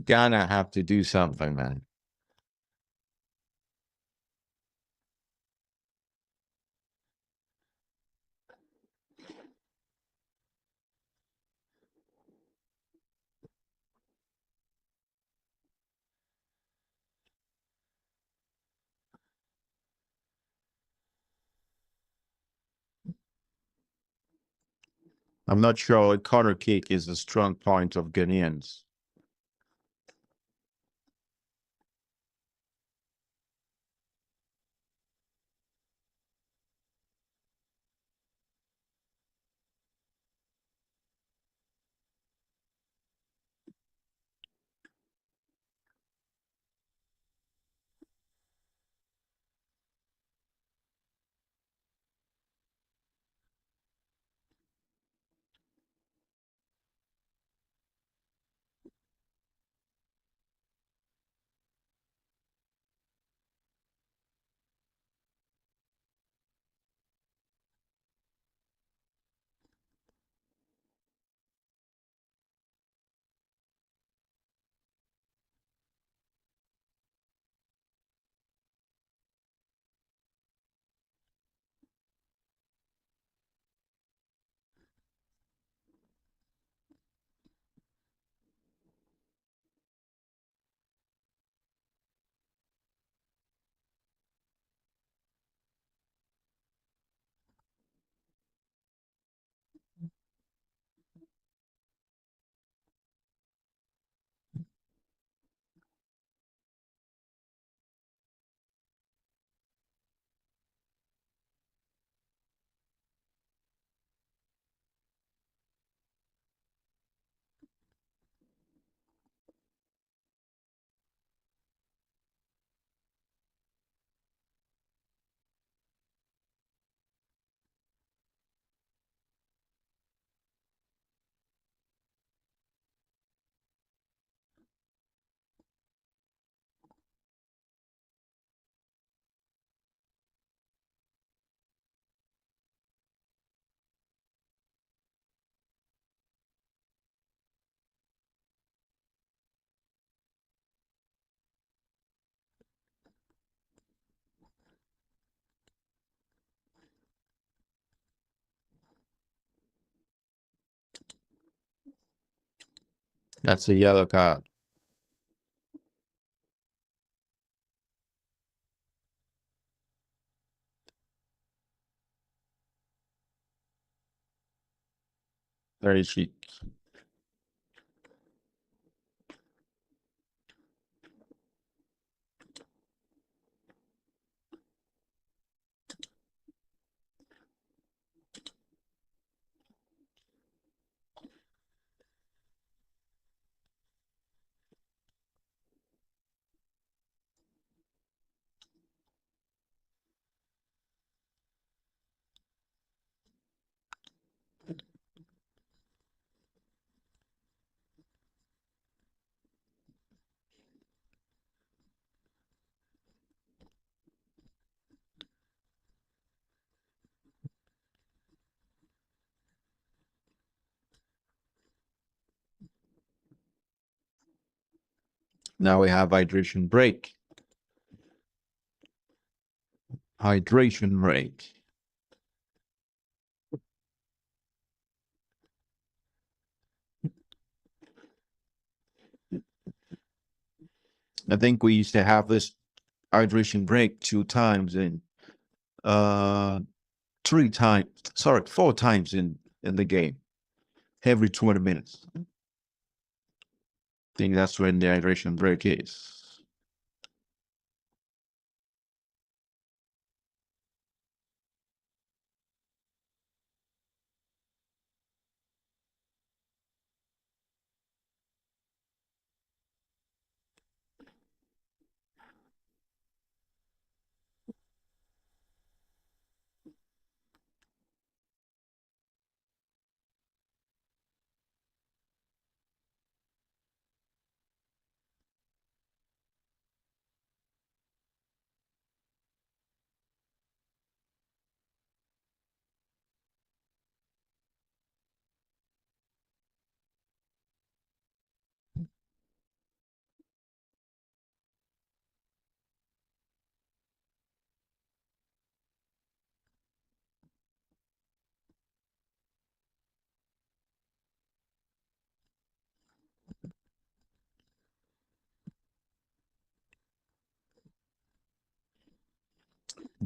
Ghana have to do something, man. I'm not sure a corner kick is a strong point of Ghanaians. That's a yellow card. Very cheap. Now we have hydration break. Hydration break. I think we used to have this hydration break 2 times in uh 3 times, sorry, 4 times in the game, every 20 minutes. I think that's when the hydration break is.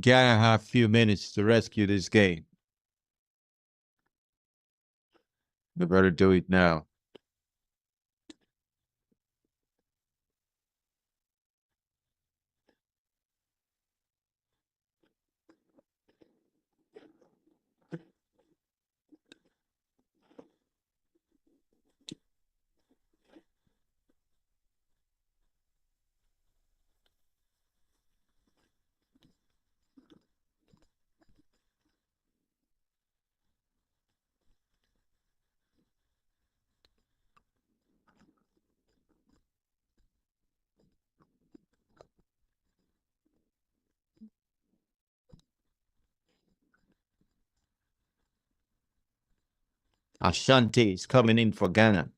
Ghana have few minutes to rescue this game. They better do it now. Ashanti is coming in for Ghana.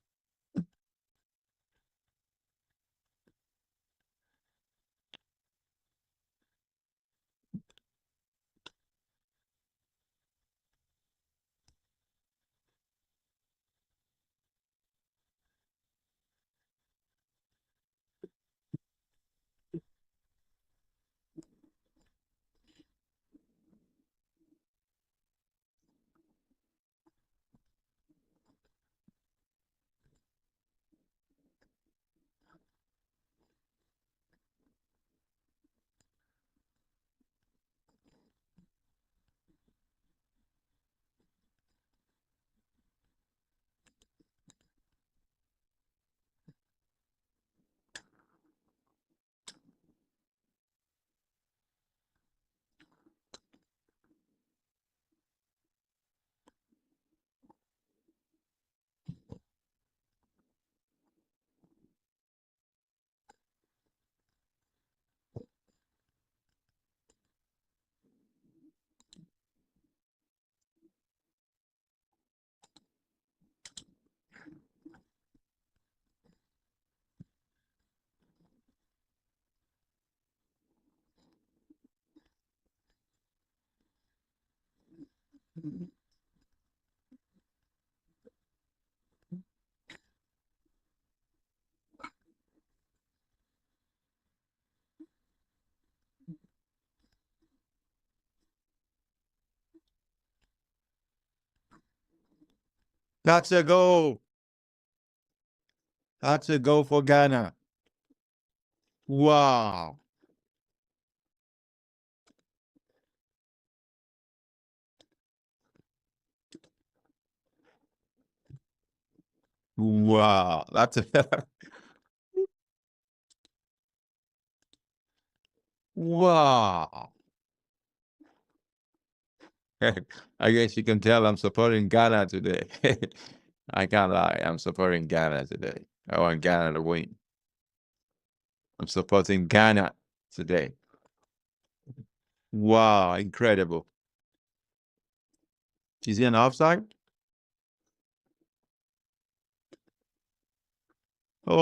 That's a goal. That's a goal for Ghana. Wow. Wow. That's a wow. I guess you can tell I'm supporting Ghana today. I can't lie. I'm supporting Ghana today. I want Ghana to win. I'm supporting Ghana today. Wow, incredible. Is he an offside? Oh,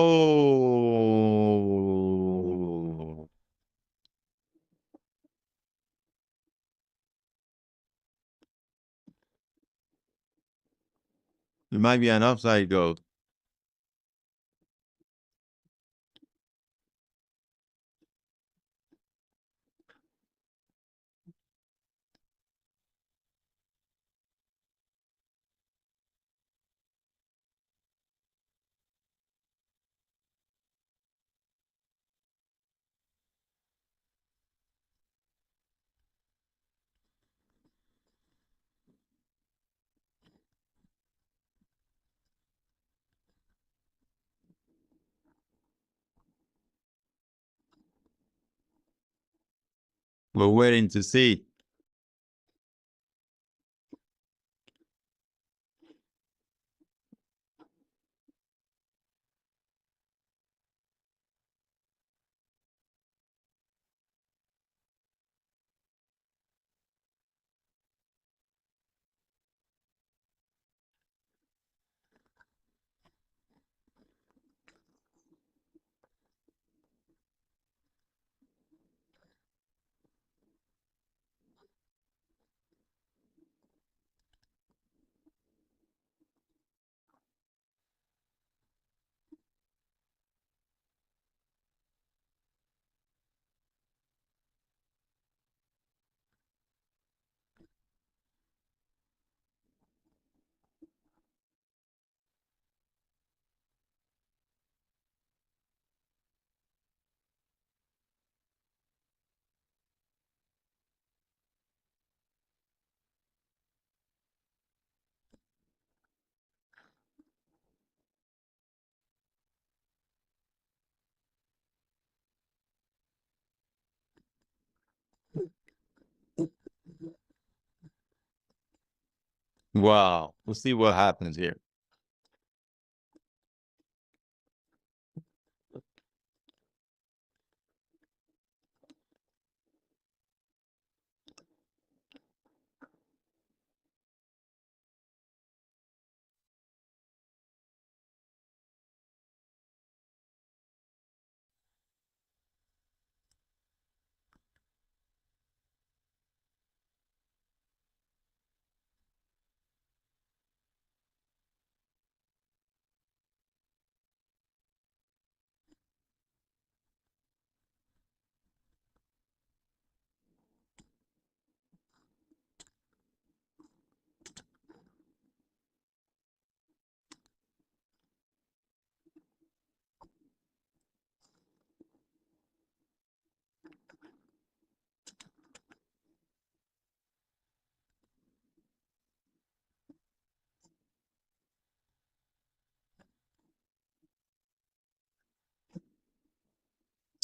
it might be an offside goal. We're waiting to see. Wow. We'll see what happens here.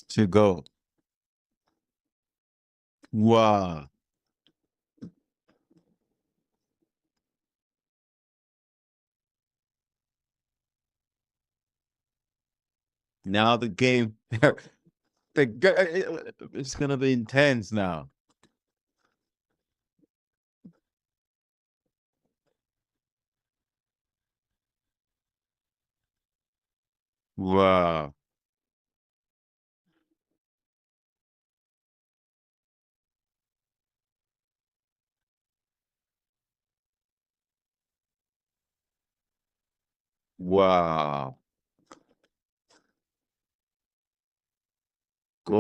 To go. Wow. Now the game, it's gonna be intense now. Wow. Wow. Go.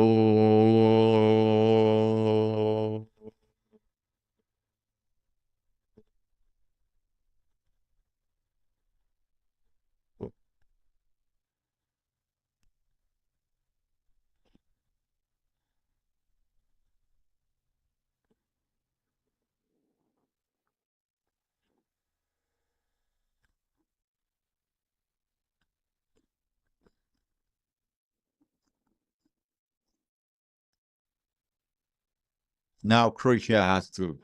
Now Croatia has to.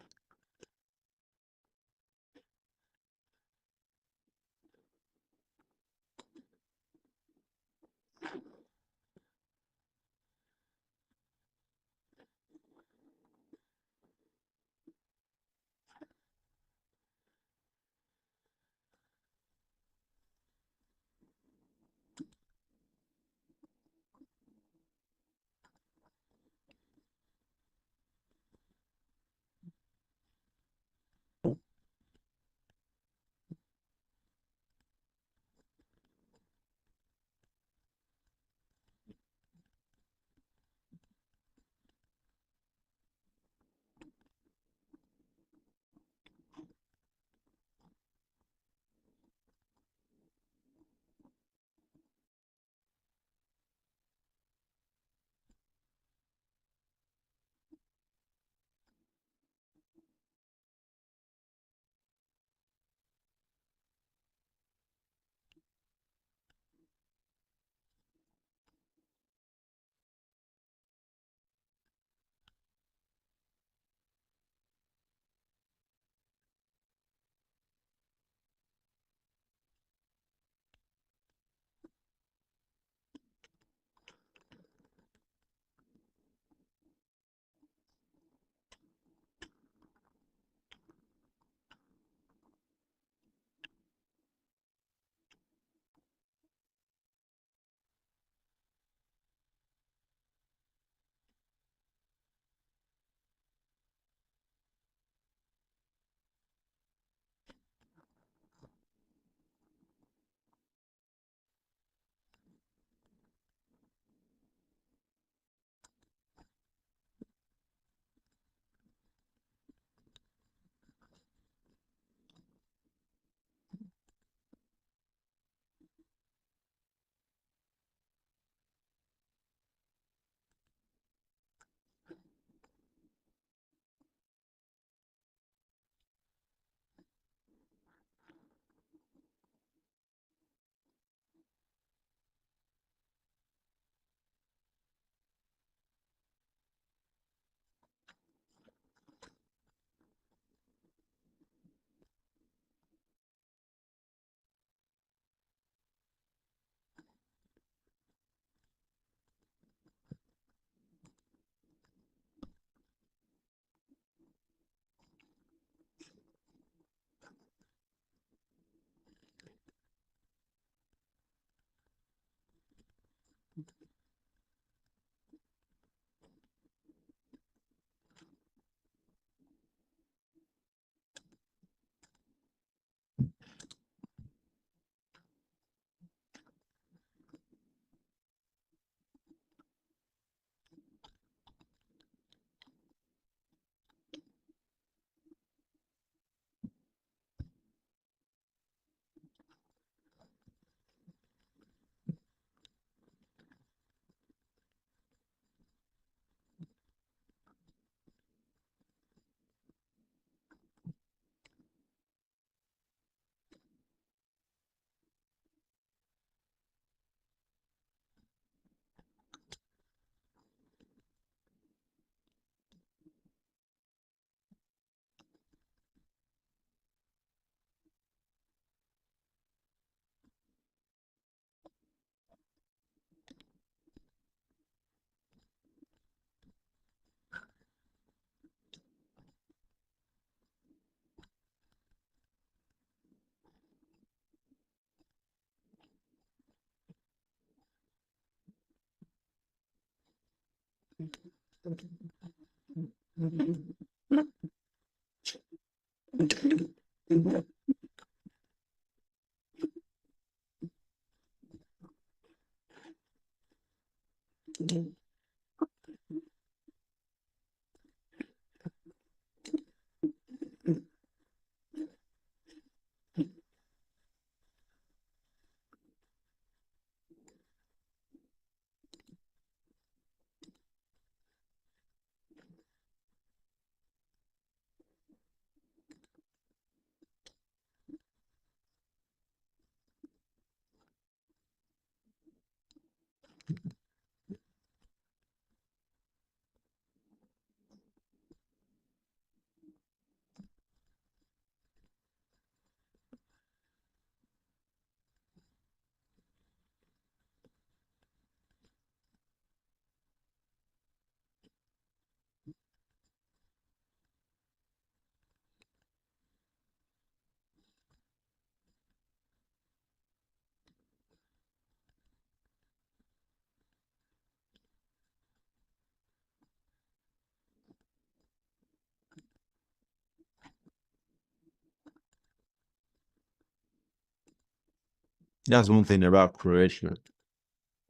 That's one thing about Croatia.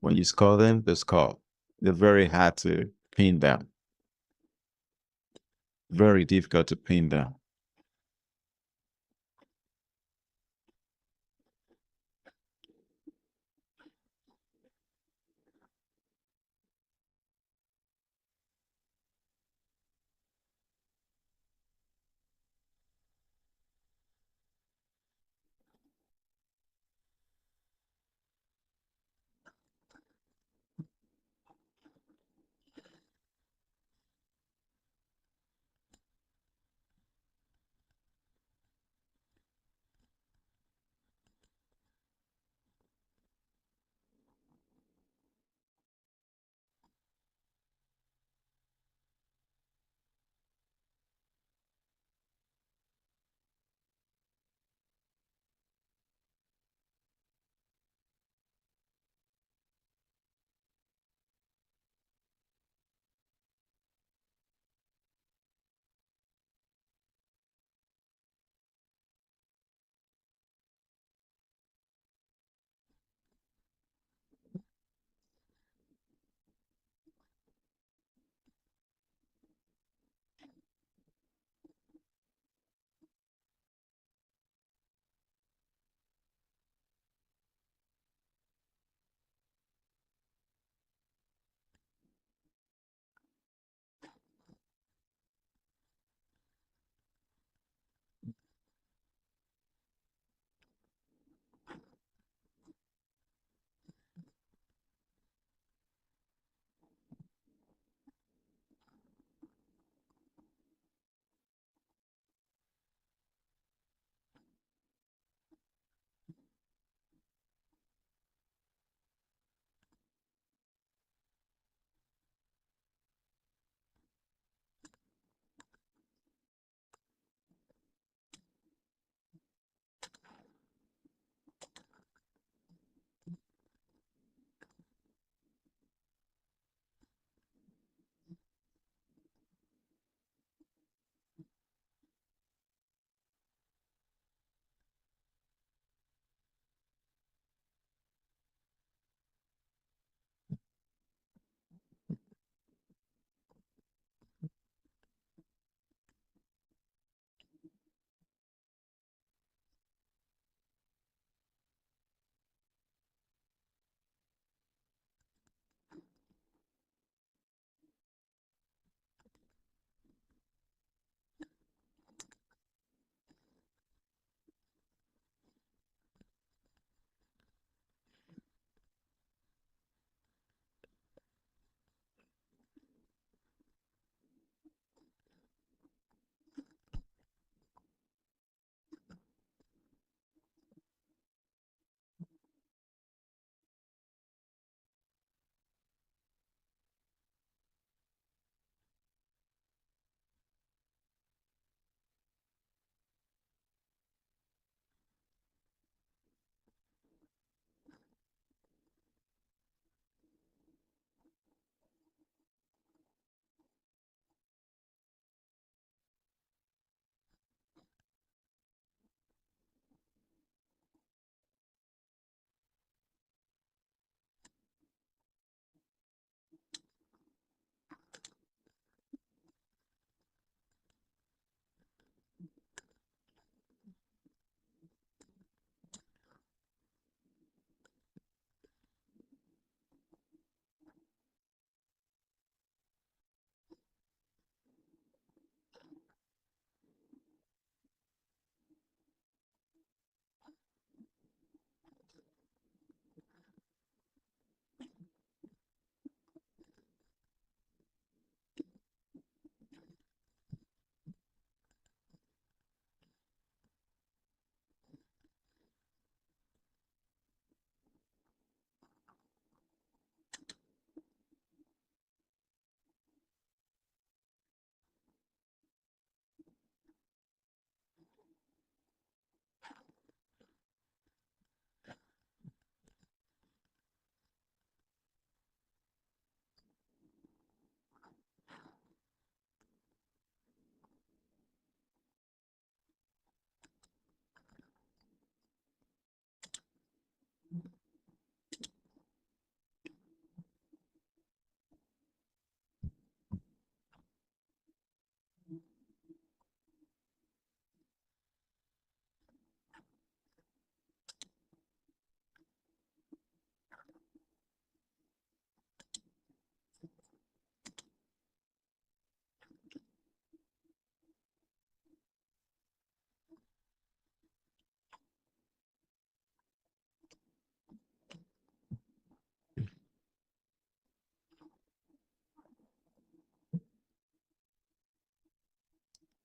When you score them, they score. They're very hard to pin down. Very difficult to pin down.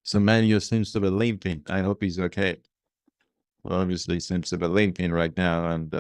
So Manu seems to be limping. I hope he's okay. Well, obviously, he seems to be limping right now, and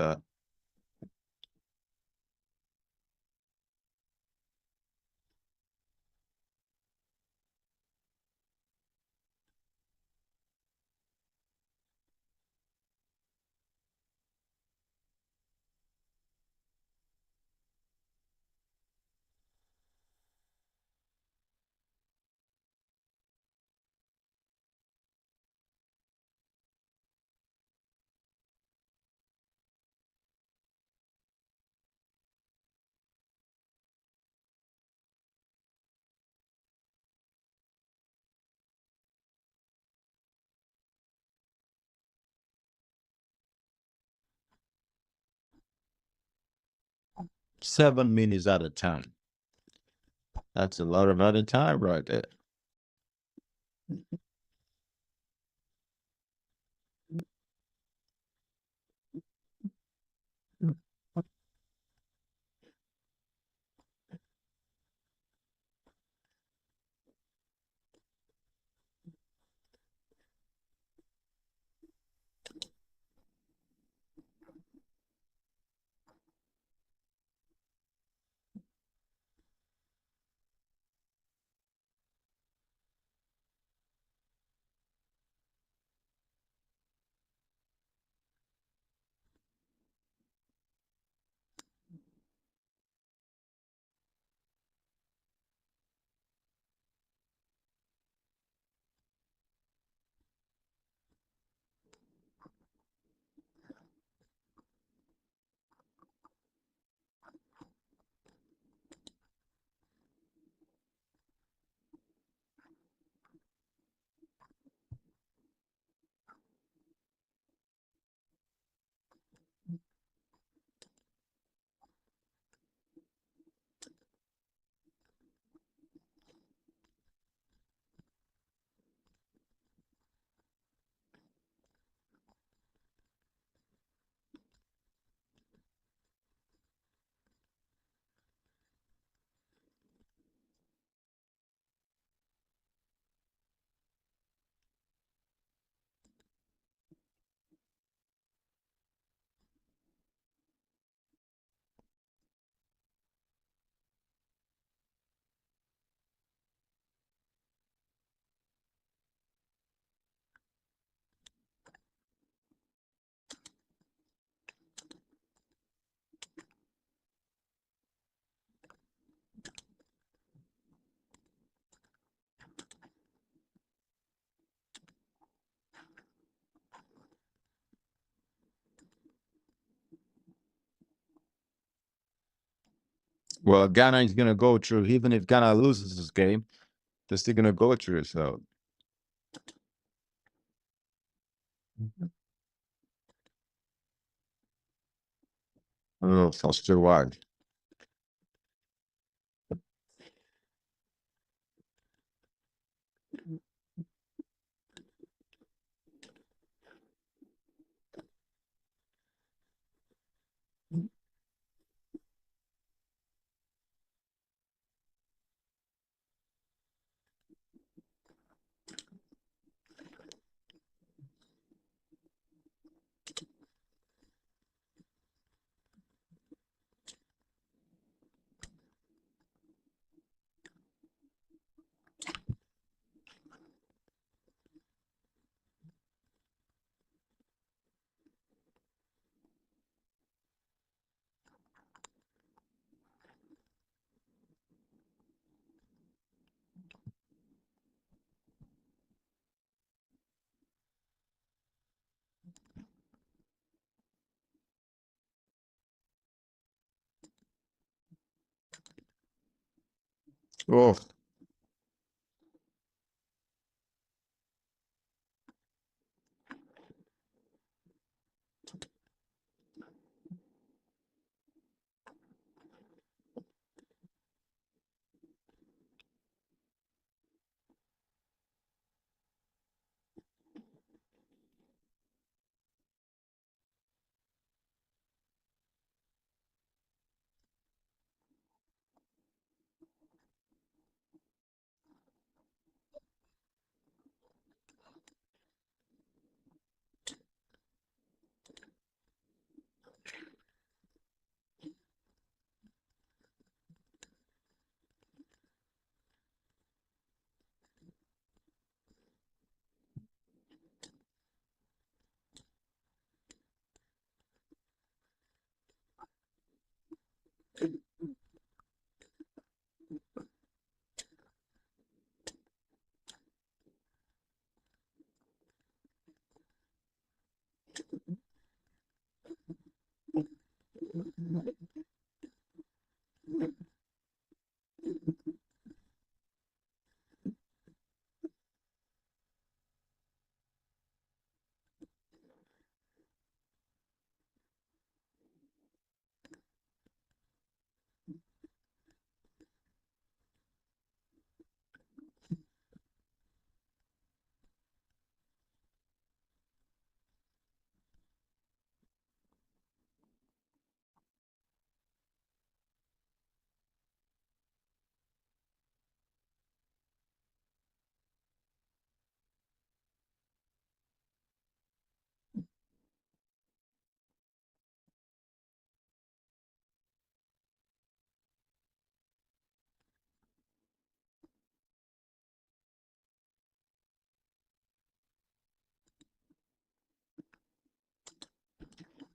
7 minutes at a time. That's a lot of other time right there. Well, Ghana is gonna go through. Even if Ghana loses this game, they're still gonna go through. So, I don't know if I'll still wide. Oh,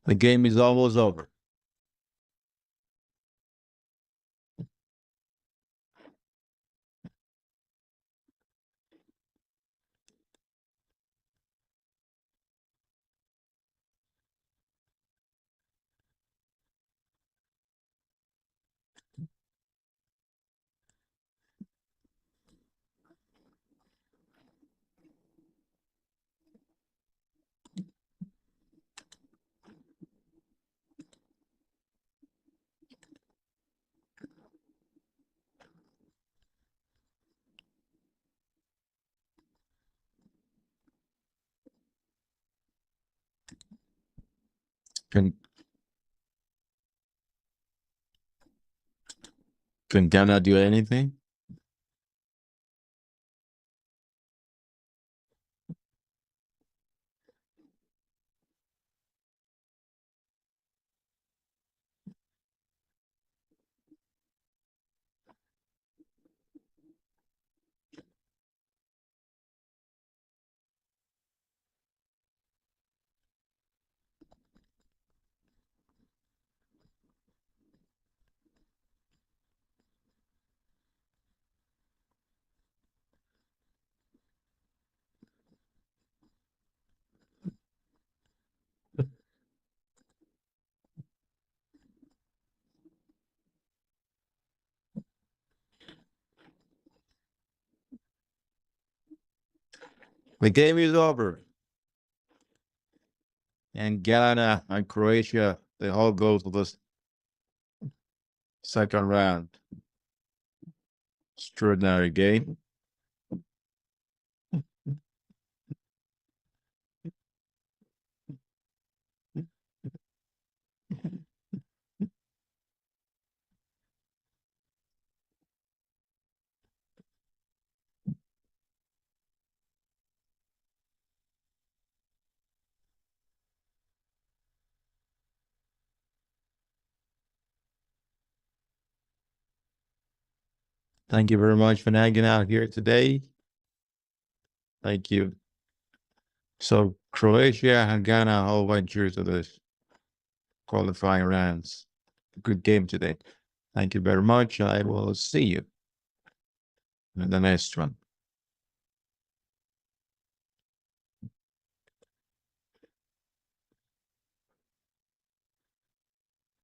The game is almost over. Can can Ghana do anything? The game is over. And Ghana and Croatia, they all go to the second round. Extraordinary game. Thank you very much for hanging out here today. Thank you. So Croatia and Ghana all went through to the qualifying rounds. Good game today. Thank you very much. I will see you in the next one.